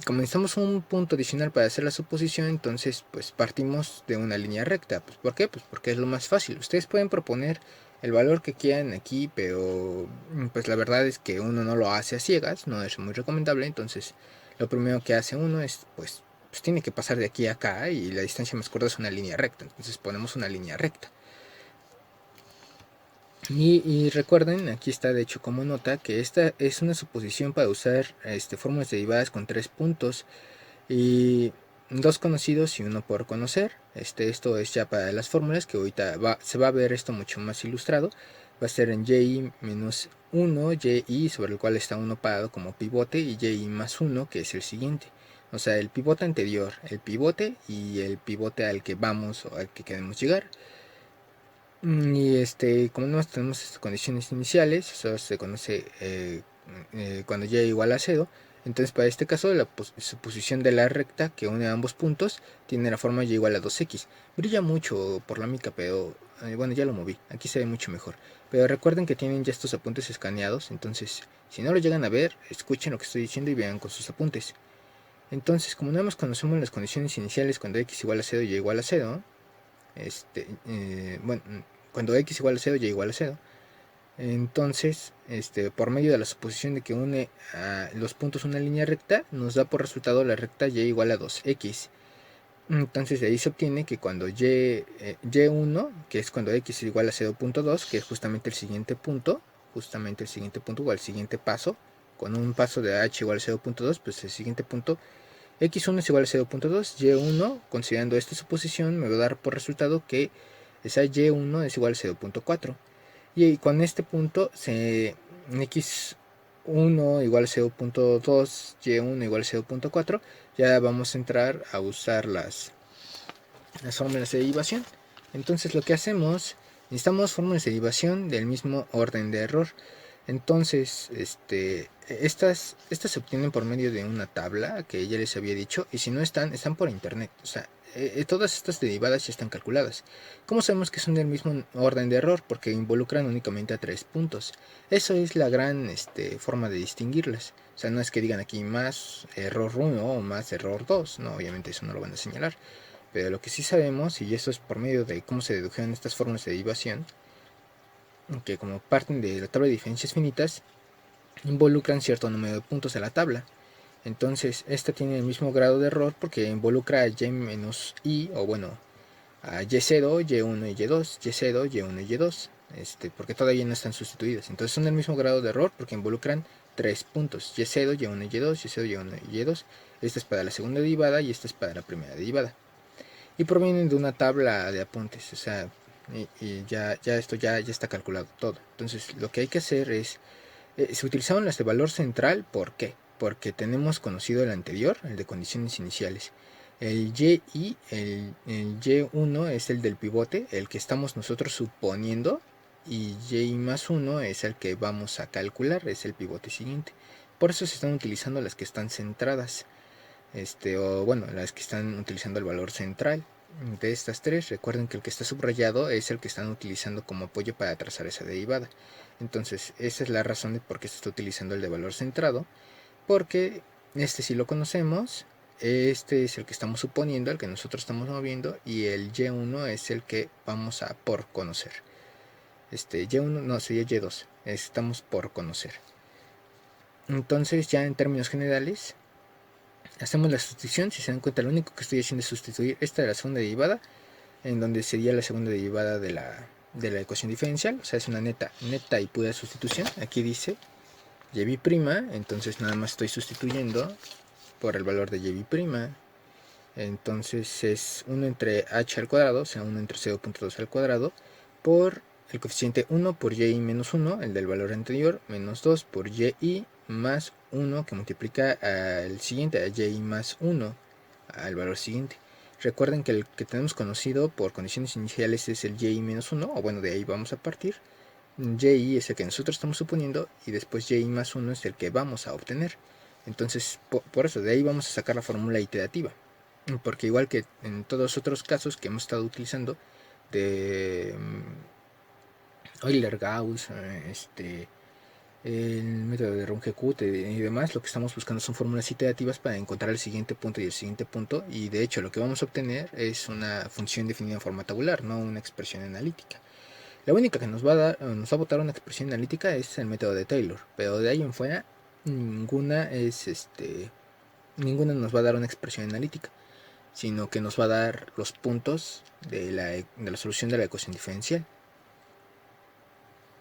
Como necesitamos un punto adicional para hacer la suposición, entonces pues partimos de una línea recta. Pues, ¿por qué? Pues porque es lo más fácil. Ustedes pueden proponer el valor que quieran aquí, pero pues la verdad es que uno no lo hace a ciegas, no es muy recomendable. Entonces lo primero que hace uno es pues tiene que pasar de aquí a acá y la distancia más corta es una línea recta. Entonces ponemos una línea recta. Y recuerden, aquí está de hecho como nota, que esta es una suposición para usar fórmulas derivadas con 3 puntos y 2 conocidos y 1 por conocer. Esto es ya para las fórmulas, que ahorita se va a ver esto mucho más ilustrado. Va a ser en y menos 1, y sobre el cual está 1 parado como pivote, y y más 1, que es el siguiente. O sea, el pivote anterior, el pivote y el pivote al que vamos o al que queremos llegar. Y como no tenemos estas condiciones iniciales, eso se conoce cuando y igual a 0. Entonces para este caso la suposición de la recta que une ambos puntos tiene la forma y igual a 2x. Brilla mucho por la mica, pero bueno, ya lo moví, aquí se ve mucho mejor. Pero recuerden que tienen ya estos apuntes escaneados, entonces si no lo llegan a ver, escuchen lo que estoy diciendo y vean con sus apuntes. Entonces, como nada más conocemos las condiciones iniciales cuando x igual a 0 y igual a 0, bueno, cuando x igual a 0 y igual a 0, entonces por medio de la suposición de que une a los puntos una línea recta, nos da por resultado la recta y igual a 2x. Entonces de ahí se obtiene que cuando y1, que es cuando x es igual a 0.2, que es justamente el siguiente punto o el siguiente paso, con un paso de h igual a 0.2, pues el siguiente punto x1 es igual a 0.2, y1, considerando esta suposición, me va a dar por resultado que esa y1 es igual a 0.4. Y con este punto, x1 igual a 0.2, y1 igual a 0.4, ya vamos a entrar a usar las fórmulas de derivación. Entonces lo que hacemos, necesitamos fórmulas de derivación del mismo orden de error. Entonces, estas se obtienen por medio de una tabla que ya les había dicho, y si no están por internet. O sea, todas estas derivadas ya están calculadas. ¿Cómo sabemos que son del mismo orden de error? Porque involucran únicamente a 3 puntos. Eso es la gran forma de distinguirlas. O sea, no es que digan aquí más error 1 o más error 2. No, obviamente eso no lo van a señalar. Pero lo que sí sabemos, y esto es por medio de cómo se dedujeron estas fórmulas de derivación, que como parten de la tabla de diferencias finitas, involucran cierto número de puntos de la tabla. Entonces, esta tiene el mismo grado de error porque involucra a y menos i, o bueno, a y0, y1 y y2, y0, y1 y y2, porque todavía no están sustituidas. Entonces son del mismo grado de error porque involucran 3 puntos, y0, y1 y y2, y0, y1 y y2. Esta es para la segunda derivada y esta es para la primera derivada. Y provienen de una tabla de apuntes, o sea, y ya esto ya está calculado todo. Entonces lo que hay que hacer es, se utilizaron las de valor central, ¿por qué? Porque tenemos conocido el anterior, el de condiciones iniciales. El el y1 es el del pivote, el que estamos nosotros suponiendo, y y más 1 es el que vamos a calcular, es el pivote siguiente. Por eso se están utilizando las que están centradas, o bueno, las que están utilizando el valor central. De estas tres, recuerden que el que está subrayado es el que están utilizando como apoyo para trazar esa derivada. Entonces, esa es la razón de por qué se está utilizando el de valor centrado, porque sí lo conocemos, este es el que estamos suponiendo, el que nosotros estamos moviendo, y el y1 es el que vamos a por conocer. Y1 no, sería y2, estamos por conocer. Entonces, ya en términos generales, hacemos la sustitución. Si se dan cuenta, lo único que estoy haciendo es sustituir esta de la segunda derivada, en donde sería la segunda derivada de la ecuación diferencial. O sea, es una neta y pura sustitución. Aquí dice y', entonces nada más estoy sustituyendo por el valor de y'. Entonces es 1 entre h al cuadrado, o sea, 1 entre 0.2 al cuadrado, por el coeficiente 1 por y menos 1, el del valor anterior, menos 2 por y más 1 que multiplica al siguiente, a y más 1, al valor siguiente. Recuerden que el que tenemos conocido por condiciones iniciales es el y menos 1, o bueno, de ahí vamos a partir. Y es el que nosotros estamos suponiendo y después y más 1 es el que vamos a obtener. Entonces, por eso, de ahí vamos a sacar la fórmula iterativa. Porque igual que en todos los otros casos que hemos estado utilizando de Euler-Gauss, el método de Runge-Kute y demás, lo que estamos buscando son fórmulas iterativas para encontrar el siguiente punto y el siguiente punto, y de hecho lo que vamos a obtener es una función definida en forma tabular, no una expresión analítica. La única que nos va a botar una expresión analítica es el método de Taylor, pero de ahí en fuera ninguna nos va a dar una expresión analítica, sino que nos va a dar los puntos de la solución de la ecuación diferencial.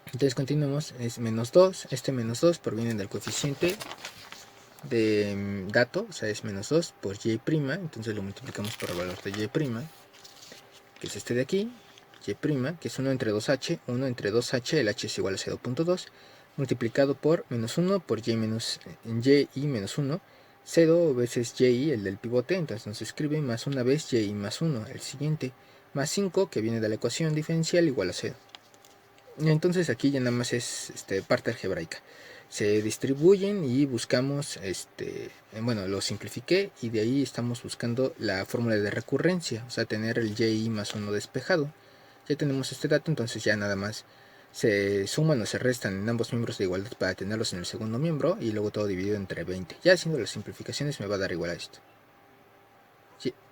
Entonces continuamos, es menos 2, este menos 2 proviene del coeficiente de dato, o sea es menos 2 por y', entonces lo multiplicamos por el valor de y', que es este de aquí, y', que es 1 entre 2h, 1 entre 2h, el h es igual a 0.2, multiplicado por menos 1 por y menos 1, 0 veces y, el del pivote, entonces nos escribe más una vez y más 1, el siguiente, más 5 que viene de la ecuación diferencial igual a 0. Entonces aquí ya nada más es parte algebraica. Se distribuyen y buscamos, bueno, lo simplifiqué y de ahí estamos buscando la fórmula de recurrencia, o sea, tener el y más 1 despejado. Ya tenemos este dato, entonces ya nada más se suman o se restan en ambos miembros de igualdad para tenerlos en el segundo miembro y luego todo dividido entre 20. Ya haciendo las simplificaciones me va a dar igual a esto.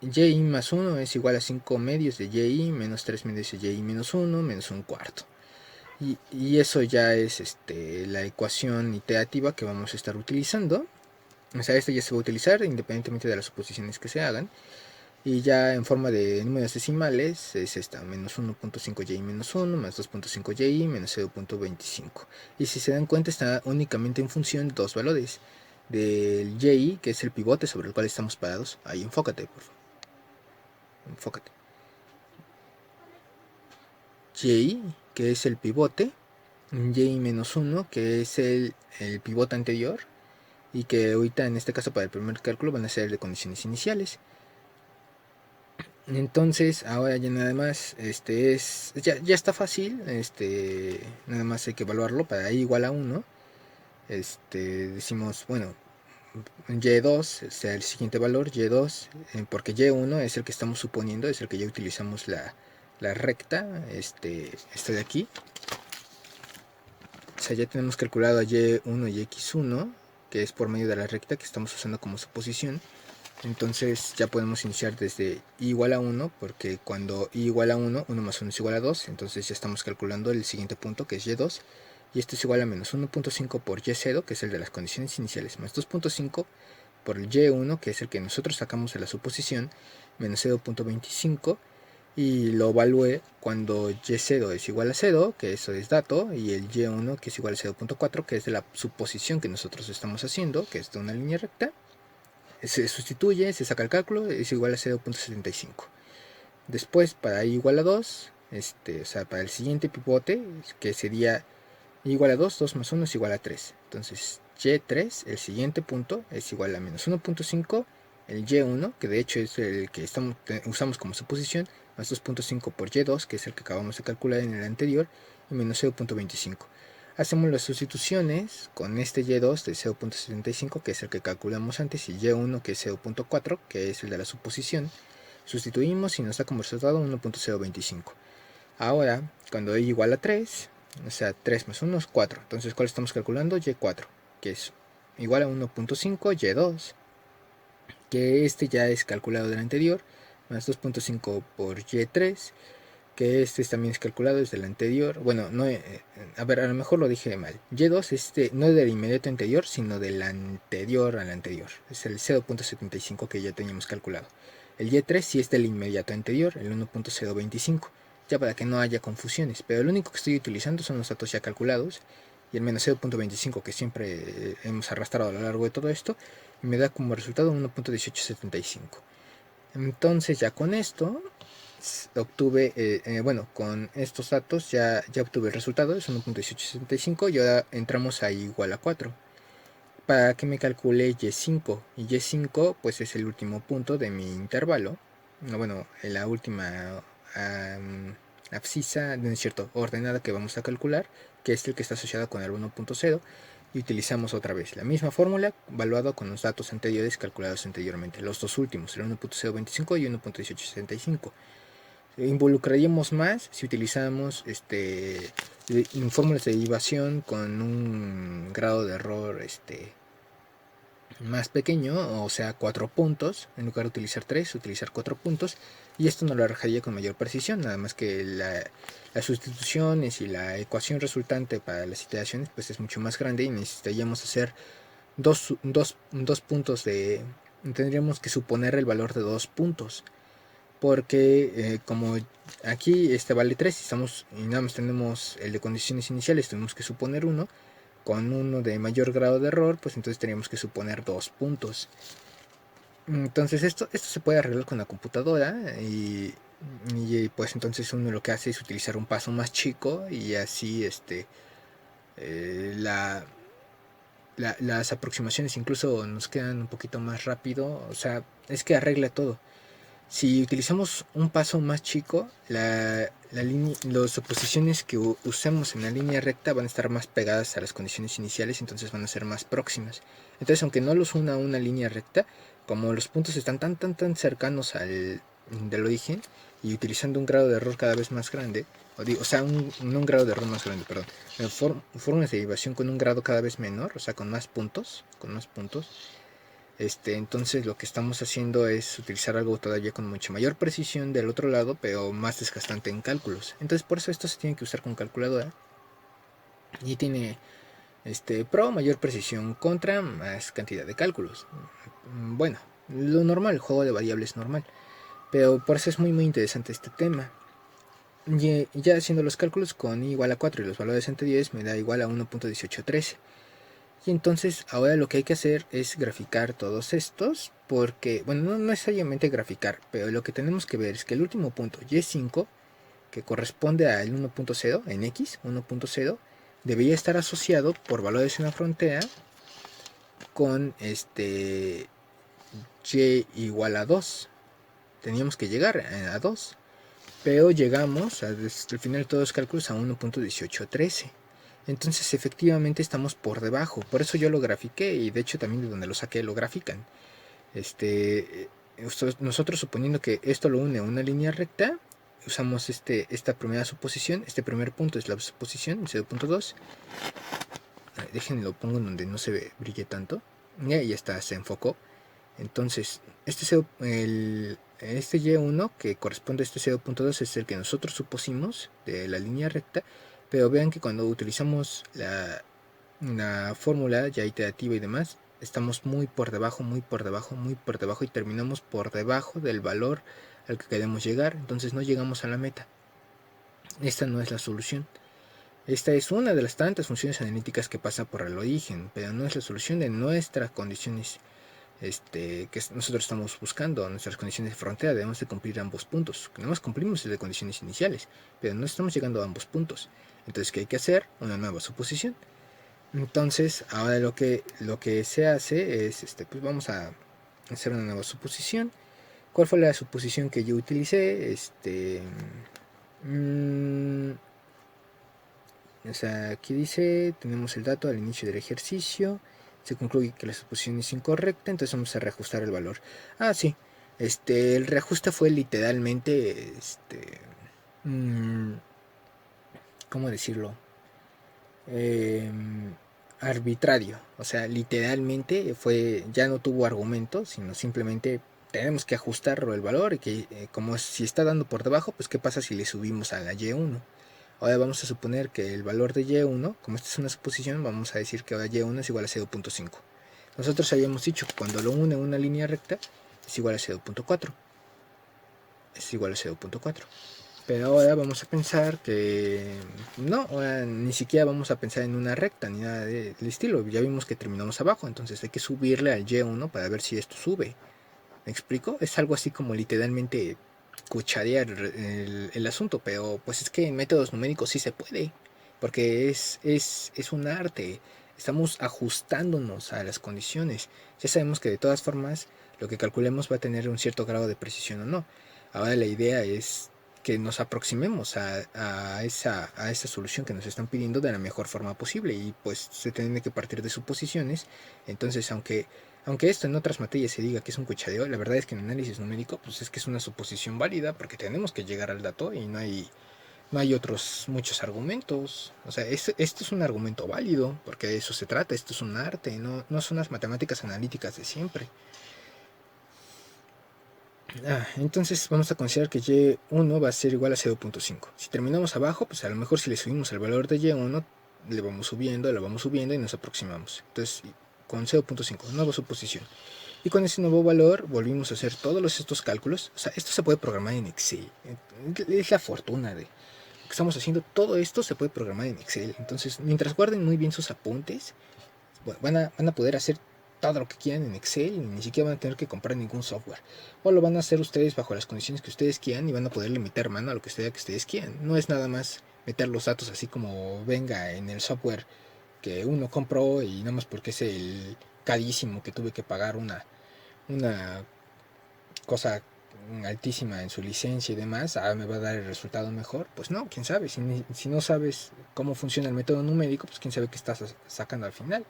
Y más 1 es igual a 5 medios de y menos 3 medios de y menos 1 menos 1 cuarto. Y eso ya es la ecuación iterativa que vamos a estar utilizando. O sea, esta ya se va a utilizar independientemente de las suposiciones que se hagan. Y ya en forma de números decimales es esta, menos 1.5y menos 1 más 2.5y menos 0.25. Y si se dan cuenta está únicamente en función de dos valores. Del y, que es el pivote sobre el cual estamos parados. Ahí, enfócate, por favor. Enfócate. Y, que es el pivote. Y menos 1, que es el pivote anterior. Y que ahorita en este caso para el primer cálculo van a ser de condiciones iniciales. Entonces ahora ya nada más ya está fácil, nada más hay que evaluarlo para y igual a 1. Decimos, bueno, y2 sea el siguiente valor, y2, porque y1 es el que estamos suponiendo, es el que ya utilizamos la recta, de aquí. O sea, ya tenemos calculado a y1 y x1, que es por medio de la recta que estamos usando como suposición. Entonces ya podemos iniciar desde i igual a 1, porque cuando i igual a 1, 1 más 1 es igual a 2, entonces ya estamos calculando el siguiente punto, que es y2, y esto es igual a menos 1.5 por y0, que es el de las condiciones iniciales, más 2.5 por el y1, que es el que nosotros sacamos de la suposición, menos 0.25, y lo evalué cuando y0 es igual a 0, que eso es dato, y el y1 que es igual a 0.4, que es de la suposición que nosotros estamos haciendo, que es de una línea recta. Se sustituye, se saca el cálculo, es igual a 0.75. Después, para i igual a 2, o sea, para el siguiente pivote, que sería i igual a 2, 2 más 1 es igual a 3. Entonces, y3, el siguiente punto, es igual a menos 1.5, el y1, que de hecho es el que usamos como suposición, más 2.5 por y2, que es el que acabamos de calcular en el anterior, y menos 0.25. Hacemos las sustituciones con este y2 de 0.75, que es el que calculamos antes, y y1, que es 0.4, que es el de la suposición. Sustituimos y nos da como resultado 1.025. Ahora, cuando y igual a 3, o sea, 3 más 1 es 4. Entonces, ¿cuál estamos calculando? Y4, que es igual a 1.5 y2, que ya es calculado del anterior, más 2.5 por y3, que también es calculado desde el anterior. Bueno, no, a ver, a lo mejor lo dije mal. Y2 no es del inmediato anterior, sino del anterior al anterior. Es el 0.75 que ya teníamos calculado. El Y3 sí es del inmediato anterior, el 1.025. Ya para que no haya confusiones. Pero lo único que estoy utilizando son los datos ya calculados. Y el menos 0.25 que siempre hemos arrastrado a lo largo de todo esto. Y me da como resultado 1.1875. Entonces ya con esto obtuve, bueno, con estos datos ya obtuve el resultado, es 1.1865 y ahora entramos a i igual a 4. para que me calcule y5. Y y5 pues es el último punto de mi intervalo. No, bueno, la última abscisa, no es cierto, ordenada que vamos a calcular, que es el que está asociado con el 1.0. Y utilizamos otra vez la misma fórmula, evaluado con los datos anteriores calculados anteriormente, los dos últimos, el 1.025 y 1.1865. Involucraríamos más si utilizamos fórmulas de derivación con un grado de error más pequeño, o sea 4 puntos, en lugar de utilizar 3, utilizar 4 puntos, y esto nos lo arrojaría con mayor precisión, nada más que las sustituciones y la ecuación resultante para las iteraciones pues es mucho más grande y necesitaríamos hacer dos puntos tendríamos que suponer el valor de 2 puntos, porque como aquí vale 3 y nada más tenemos el de condiciones iniciales, tenemos que suponer 1, con uno de mayor grado de error, pues entonces teníamos que suponer 2 puntos. Entonces esto se puede arreglar con la computadora y pues entonces uno lo que hace es utilizar un paso más chico y así las aproximaciones incluso nos quedan un poquito más rápido, o sea, es que arregla todo. Si utilizamos un paso más chico, las oposiciones que usemos en la línea recta van a estar más pegadas a las condiciones iniciales, entonces van a ser más próximas. Entonces, aunque no los una a una línea recta, como los puntos están tan cercanos del origen y utilizando un grado de error cada vez más grande, no un grado de error más grande, perdón, fórmulas de derivación con un grado cada vez menor, o sea, con más puntos, entonces lo que estamos haciendo es utilizar algo todavía con mucha mayor precisión del otro lado, pero más desgastante en cálculos. Entonces por eso esto se tiene que usar con calculadora. Y tiene pro, mayor precisión, contra, más cantidad de cálculos. Bueno, lo normal, el juego de variables normal. Pero por eso es muy interesante este tema. Y ya haciendo los cálculos con i igual a 4 y los valores anteriores me da igual a 1.1813. Y entonces ahora lo que hay que hacer es graficar todos estos, porque, bueno, no necesariamente graficar, pero lo que tenemos que ver es que el último punto, y5, que corresponde al 1.0, en x, 1.0, debería estar asociado por valores en la frontera con y igual a 2. Teníamos que llegar a 2, pero llegamos desde el final de todos los cálculos a 1.1813. Entonces efectivamente estamos por debajo, por eso yo lo grafiqué y de hecho también de donde lo saqué lo grafican. Nosotros suponiendo que esto lo une a una línea recta, usamos esta primera suposición, este primer punto es la suposición, 0.2. Déjenme lo pongo en donde no se brille tanto. Ya está, se enfocó. Entonces, este y1 que corresponde a este 0.2 es el que nosotros supusimos de la línea recta, pero vean que cuando utilizamos la fórmula ya iterativa y demás, estamos muy por debajo y terminamos por debajo del valor al que queremos llegar, entonces no llegamos a la meta. Esta no es la solución. Esta es una de las tantas funciones analíticas que pasa por el origen, pero no es la solución de nuestras condiciones que nosotros estamos buscando, nuestras condiciones de frontera. Debemos de cumplir ambos puntos. No más cumplimos el de condiciones iniciales, pero no estamos llegando a ambos puntos. Entonces, ¿qué hay que hacer? Una nueva suposición. Entonces, ahora lo que se hace es, pues vamos a hacer una nueva suposición. ¿Cuál fue la suposición que yo utilicé? O sea, aquí dice, tenemos el dato al inicio del ejercicio, se concluye que la suposición es incorrecta, entonces vamos a reajustar el valor. Ah, sí, el reajuste fue literalmente, ¿cómo decirlo? Arbitrario, o sea, literalmente ya no tuvo argumento, sino simplemente tenemos que ajustarlo el valor y que como si está dando por debajo, pues qué pasa si le subimos a la y1. Ahora vamos a suponer que el valor de y1, como esta es una suposición, vamos a decir que ahora y1 es igual a 0.5. Nosotros habíamos dicho que cuando lo une a una línea recta es igual a 0.4. Es igual a 0.4. Pero ahora vamos a pensar que no, ahora ni siquiera vamos a pensar en una recta ni nada del estilo. Ya vimos que terminamos abajo, entonces hay que subirle al y1 para ver si esto sube. ¿Me explico? Es algo así como literalmente cucharear el asunto, pero pues es que en métodos numéricos sí se puede, porque es un arte. estamos ajustándonos a las condiciones. Ya sabemos que de todas formas lo que calculemos va a tener un cierto grado de precisión o no. Ahora la idea es que nos aproximemos a esa solución que nos están pidiendo de la mejor forma posible, y pues se tiene que partir de suposiciones. Entonces, aunque esto en otras materias se diga que es un cuchadeo, la verdad es que en análisis numérico pues es que es una suposición válida, porque tenemos que llegar al dato y no hay otros muchos argumentos. O sea, esto es un argumento válido, porque de eso se trata. Esto es un arte, no son las matemáticas analíticas de siempre. Entonces vamos a considerar que y1 va a ser igual a 0.5. Si terminamos abajo, pues a lo mejor si le subimos el valor de y1, le vamos subiendo y nos aproximamos. Entonces, con 0.5, nueva suposición. Y con ese nuevo valor volvimos a hacer todos estos cálculos. O sea, esto se puede programar en Excel. Es la fortuna de que estamos haciendo. Todo esto se puede programar en Excel. Entonces, mientras guarden muy bien sus apuntes, van a poder hacer todo lo que quieran en Excel, y ni siquiera van a tener que comprar ningún software. O lo van a hacer ustedes bajo las condiciones que ustedes quieran, y van a poder meter mano a lo que sea que ustedes quieran. No es nada más meter los datos así como venga en el software que uno compró, y nada más porque es el carísimo que tuve que pagar una cosa altísima en su licencia y demás, me va a dar el resultado mejor. Pues no, quién sabe. Si no sabes cómo funciona el método numérico, pues quién sabe qué estás sacando al final.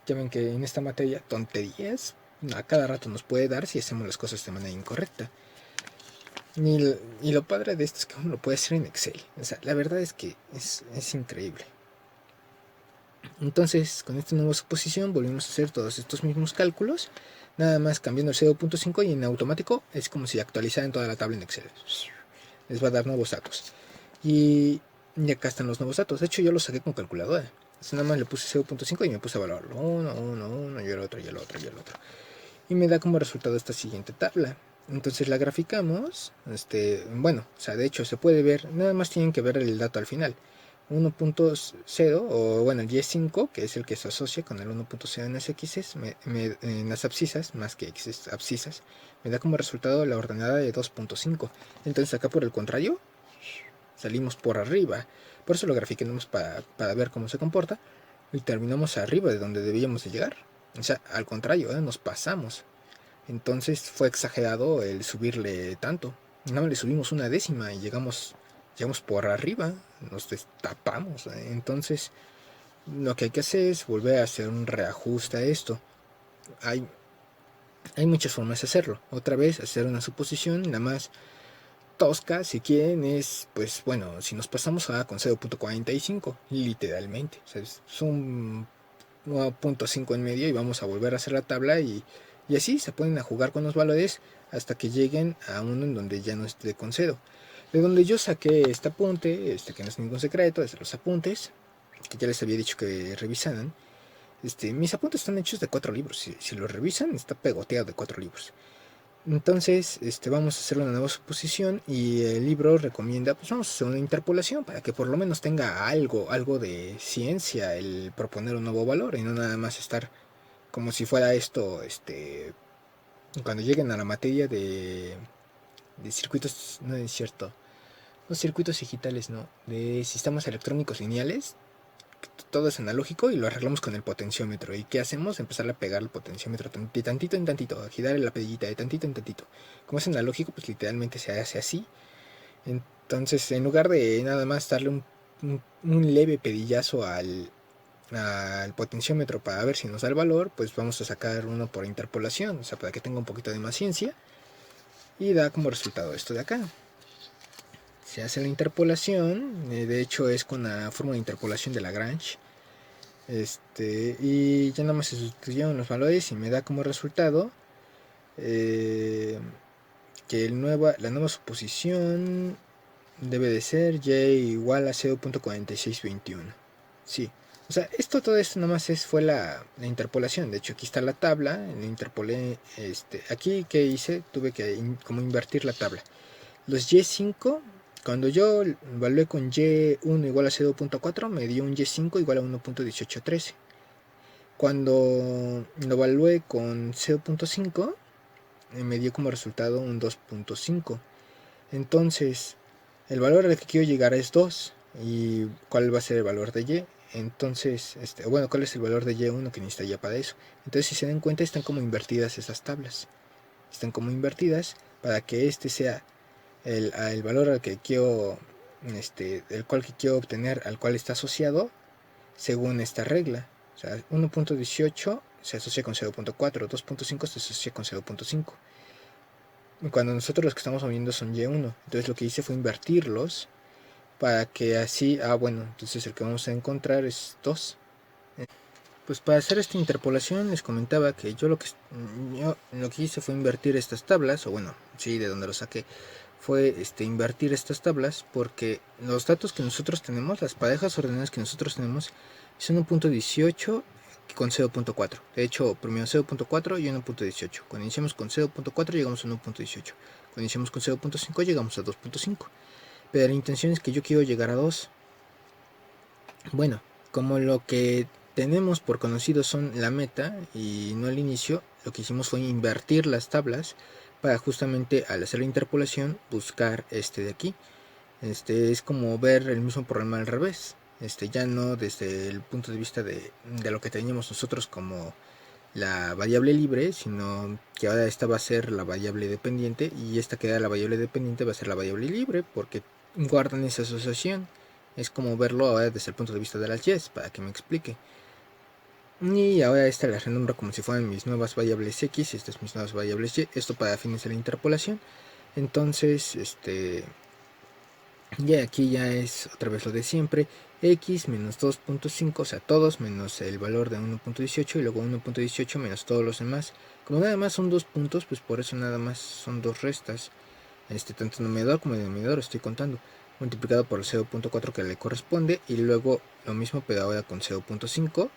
Ya ven que en esta materia tonterías a cada rato nos puede dar si hacemos las cosas de manera incorrecta. Y lo padre de esto es que uno lo puede hacer en Excel. O sea, la verdad es que es increíble. Entonces, con esta nueva suposición volvemos a hacer todos estos mismos cálculos, nada más cambiando el 0.5, y en automático es como si actualizaran toda la tabla en Excel. Les va a dar nuevos datos. Y acá están los nuevos datos. De hecho, yo los saqué con calculadora. Entonces, nada más le puse 0.5 y me puse a evaluarlo. Uno, y el otro, y el otro, y el otro. Y me da como resultado esta siguiente tabla. Entonces la graficamos. Bueno, o sea, de hecho se puede ver, nada más tienen que ver el dato al final. 1.0, o bueno, el y5, que es el que se asocia con el 1.0 en las x's, en las abscisas, más que x's, abscisas, me da como resultado la ordenada de 2.5. Entonces acá por el contrario, salimos por arriba. Por eso lo grafiquemos para ver cómo se comporta. Y terminamos arriba de donde debíamos de llegar. O sea, al contrario, nos pasamos. Entonces fue exagerado el subirle tanto. Nada más le subimos una décima y llegamos por arriba. Nos destapamos. Entonces lo que hay que hacer es volver a hacer un reajuste a esto. Hay muchas formas de hacerlo. Otra vez, hacer una suposición, nada más tosca, si quieren, es, pues bueno, si nos pasamos con 0.45, literalmente. O sea, es un 1.5 en medio, y vamos a volver a hacer la tabla, y así se ponen a jugar con los valores hasta que lleguen a uno en donde ya no esté con 0. De donde yo saqué este apunte, que no es ningún secreto, es de los apuntes, que ya les había dicho que revisaran. Mis apuntes están hechos de 4 libros. Si lo revisan, está pegoteado de 4 libros. Entonces, vamos a hacer una nueva suposición, y el libro recomienda, pues vamos a hacer una interpolación para que por lo menos tenga algo de ciencia el proponer un nuevo valor, y no nada más estar como si fuera esto, cuando lleguen a la materia de circuitos, no es cierto, no circuitos digitales, no, de sistemas electrónicos lineales. Todo es analógico y lo arreglamos con el potenciómetro. ¿Y qué hacemos? Empezar a pegar el potenciómetro de tantito en tantito, a girar la pedillita de tantito en tantito. Como es analógico, pues literalmente se hace así. Entonces, en lugar de nada más darle un leve pedillazo al potenciómetro para ver si nos da el valor, pues vamos a sacar uno por interpolación, o sea, para que tenga un poquito de más ciencia, y da como resultado esto de acá. Se hace la interpolación, de hecho es con la fórmula de interpolación de Lagrange, y ya nada más se sustituyeron los valores, y me da como resultado que la nueva suposición debe de ser y igual a 0.4621. Sí, o sea, todo esto nada más fue la interpolación. De hecho, aquí está la tabla, la interpolé. Aquí que hice, tuve que como invertir la tabla. Los y5, cuando yo evalué con y1 igual a 0.4, me dio un y5 igual a 1.1813. Cuando lo evalué con 0.5, me dio como resultado un 2.5. Entonces, el valor al que quiero llegar es 2. ¿Y cuál va a ser el valor de y? Entonces, bueno, ¿cuál es el valor de Y1 que necesita ya para eso? Entonces, si se dan cuenta, están como invertidas esas tablas. Están como invertidas para que este sea el valor al que quiero, el cual que quiero obtener, al cual está asociado según esta regla. O sea, 1.18 se asocia con 0.4, 2.5 se asocia con 0.5. Cuando nosotros los que estamos moviendo son Y1, entonces lo que hice fue invertirlos para que así, bueno, entonces el que vamos a encontrar es 2. Pues para hacer esta interpolación les comentaba que yo lo que hice fue invertir estas tablas, o bueno, sí, de donde lo saqué, fue invertir estas tablas porque los datos que nosotros tenemos, las parejas ordenadas que nosotros tenemos, son 1.18 con 0.4. De hecho, primero 0.4 y 1.18. Cuando iniciamos con 0.4 llegamos a 1.18. Cuando iniciamos con 0.5 llegamos a 2.5. Pero la intención es que yo quiero llegar a 2. Bueno, como lo que tenemos por conocido son la meta y no el inicio, lo que hicimos fue invertir las tablas para justamente al hacer la interpolación buscar este de aquí. Es como ver el mismo problema al revés. Ya no desde el punto de vista de lo que teníamos nosotros como la variable libre, sino que ahora esta va a ser la variable dependiente y esta que da la variable dependiente va a ser la variable libre porque guardan esa asociación. Es como verlo ahora desde el punto de vista de las yes, para que me explique. Y ahora esta la renombro como si fueran mis nuevas variables x y estas mis nuevas variables y. Esto para fines de la interpolación. Entonces, ya aquí ya es otra vez lo de siempre. X menos 2.5, o sea, todos menos el valor de 1.18 y luego 1.18 menos todos los demás. Como nada más son 2 puntos, pues por eso nada más son 2 restas. Tanto numerador como denominador estoy contando. Multiplicado por el 0.4 que le corresponde y luego lo mismo pero ahora con 0.5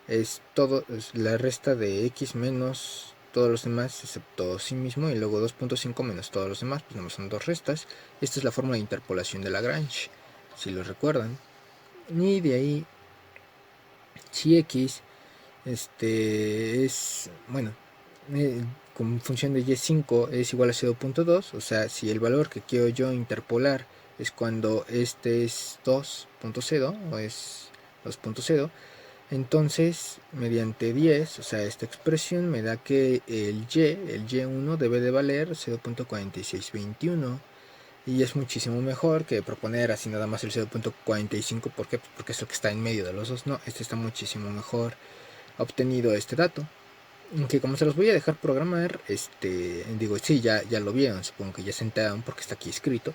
es todo, es la resta de x menos todos los demás excepto sí mismo y luego 2.5 menos todos los demás, pues no son 2 restas. Esta es la fórmula de interpolación de Lagrange, si lo recuerdan. Y de ahí, si x es, bueno, con función de y5 es igual a 0.2, o sea, si el valor que quiero yo interpolar es cuando este es 2.0 o es 2.0, entonces mediante 10, o sea, esta expresión me da que el y1 debe de valer 0.4621 y es muchísimo mejor que proponer así nada más el 0.45. ¿Por qué? Porque es lo que está en medio de los dos. No, este está muchísimo mejor obtenido este dato, que como se los voy a dejar programar, digo, sí, ya lo vieron, supongo que ya se enteraron porque está aquí escrito.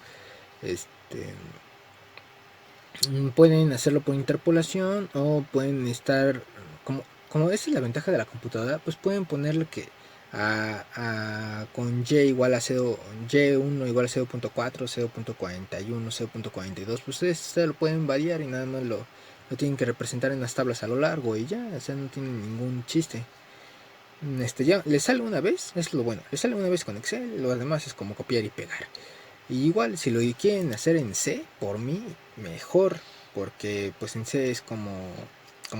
Pueden hacerlo por interpolación o pueden estar, como esa es la ventaja de la computadora, pues pueden ponerle que con y igual a 0, y1 igual a 0.4, 0.41, 0.42, pues ustedes lo pueden variar y nada más lo tienen que representar en las tablas a lo largo y ya, o sea, no tienen ningún chiste. Ya le sale una vez, es lo bueno, le sale una vez con Excel, lo demás es como copiar y pegar. Y igual si lo quieren hacer en C, por mí mejor, porque pues en C es como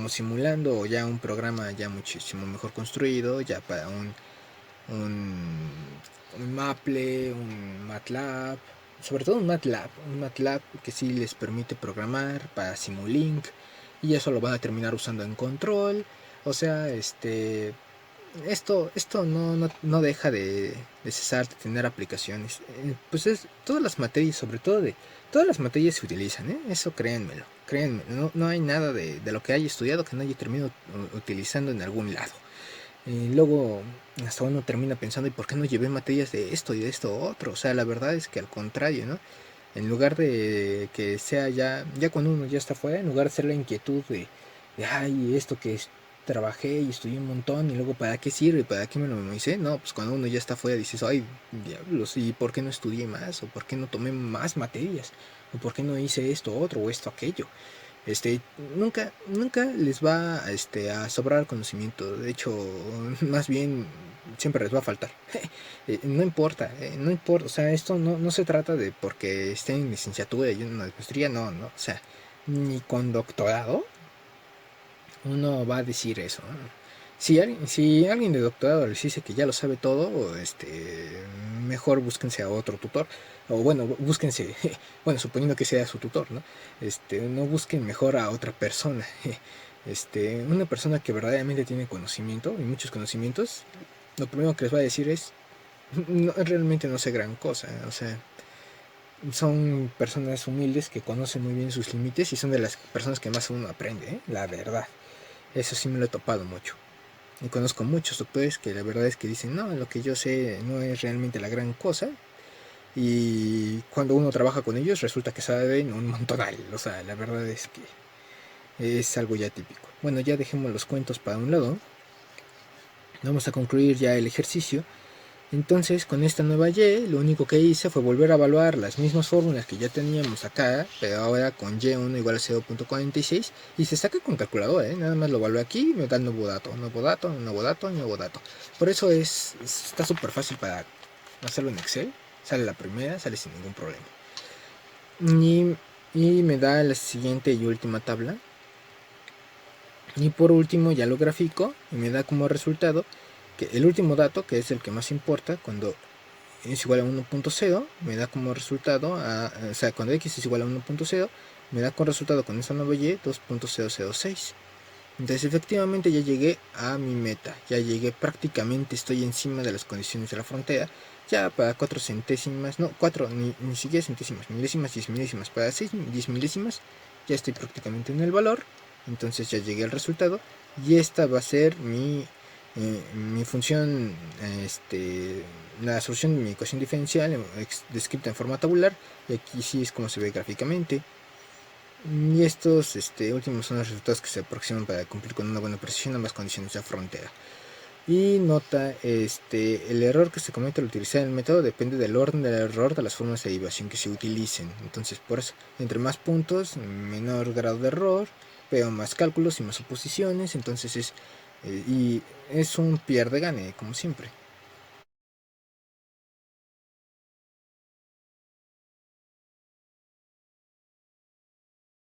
simulando ya un programa ya muchísimo mejor construido, ya para un Maple, un MATLAB, sobre todo un MATLAB que sí les permite programar para Simulink y eso lo van a terminar usando en control. O sea, esto no deja de cesar de tener aplicaciones. Pues es todas las materias, sobre todo de todas las materias se utilizan, eso créanmelo, no hay nada de lo que haya estudiado que no haya terminado utilizando en algún lado. Luego hasta uno termina pensando, ¿y por qué no llevé materias de esto y de esto otro? O sea, la verdad es que al contrario, ¿no? En lugar de que sea ya cuando uno ya está fuera, en lugar de ser la inquietud de ay, esto que trabajé y estudié un montón y luego ¿para qué sirve? ¿Para qué me lo memoricé? No, pues cuando uno ya está fuera dices, ay, diablos, ¿y por qué no estudié más? ¿O por qué no tomé más materias? ¿O por qué no hice esto otro o esto aquello? Nunca les va a sobrar conocimiento. De hecho, más bien siempre les va a faltar. No importa, no importa. O sea, esto no se trata de porque estén en licenciatura y en una maestría, no. O sea, ni con doctorado uno va a decir eso, ¿no? Si alguien de doctorado les dice que ya lo sabe todo, mejor búsquense a otro tutor. O bueno, búsquense, bueno, suponiendo que sea su tutor, ¿no? No busquen mejor a otra persona. Una persona que verdaderamente tiene conocimiento y muchos conocimientos, lo primero que les va a decir es, no, realmente no sé gran cosa. O sea, son personas humildes que conocen muy bien sus límites y son de las personas que más uno aprende, ¿eh? La verdad. Eso sí me lo he topado mucho. Y conozco muchos doctores que la verdad es que dicen, no, lo que yo sé no es realmente la gran cosa. Y cuando uno trabaja con ellos resulta que saben un montonal. O sea, la verdad es que es algo ya típico. Bueno, ya dejemos los cuentos para un lado. Vamos a concluir ya el ejercicio. Entonces, con esta nueva Y, lo único que hice fue volver a evaluar las mismas fórmulas que ya teníamos acá, pero ahora con Y1 igual a 0.46 y se saca con calculadora, ¿eh? Nada más lo evalúo aquí y me da nuevo dato, nuevo dato, nuevo dato, nuevo dato. Por eso está súper fácil para hacerlo en Excel. Sale la primera, sale sin ningún problema. Y me da la siguiente y última tabla. Y por último ya lo grafico y me da como resultado que el último dato, que es el que más importa, cuando es igual a 1.0, me da como resultado, o sea, cuando x es igual a 1.0, me da como resultado con esa nueva y 2.006. Entonces efectivamente ya llegué a mi meta, ya llegué prácticamente, estoy encima de las condiciones de la frontera, ya para 4 centésimas, no, 4, ni siquiera centésimas, milésimas, 10 milésimas, para 6, 10 milésimas, ya estoy prácticamente en el valor, entonces ya llegué al resultado, y esta va a ser mi función, la solución de mi ecuación diferencial descrita en forma tabular, y aquí sí es como se ve gráficamente. Y estos últimos son los resultados que se aproximan para cumplir con una buena precisión ambas condiciones de frontera. Y nota, el error que se comete al utilizar el método depende del orden del error de las formas de derivación que se utilicen. Entonces, por eso, entre más puntos, menor grado de error, pero más cálculos y más suposiciones. Entonces y es un pierde-gane, como siempre.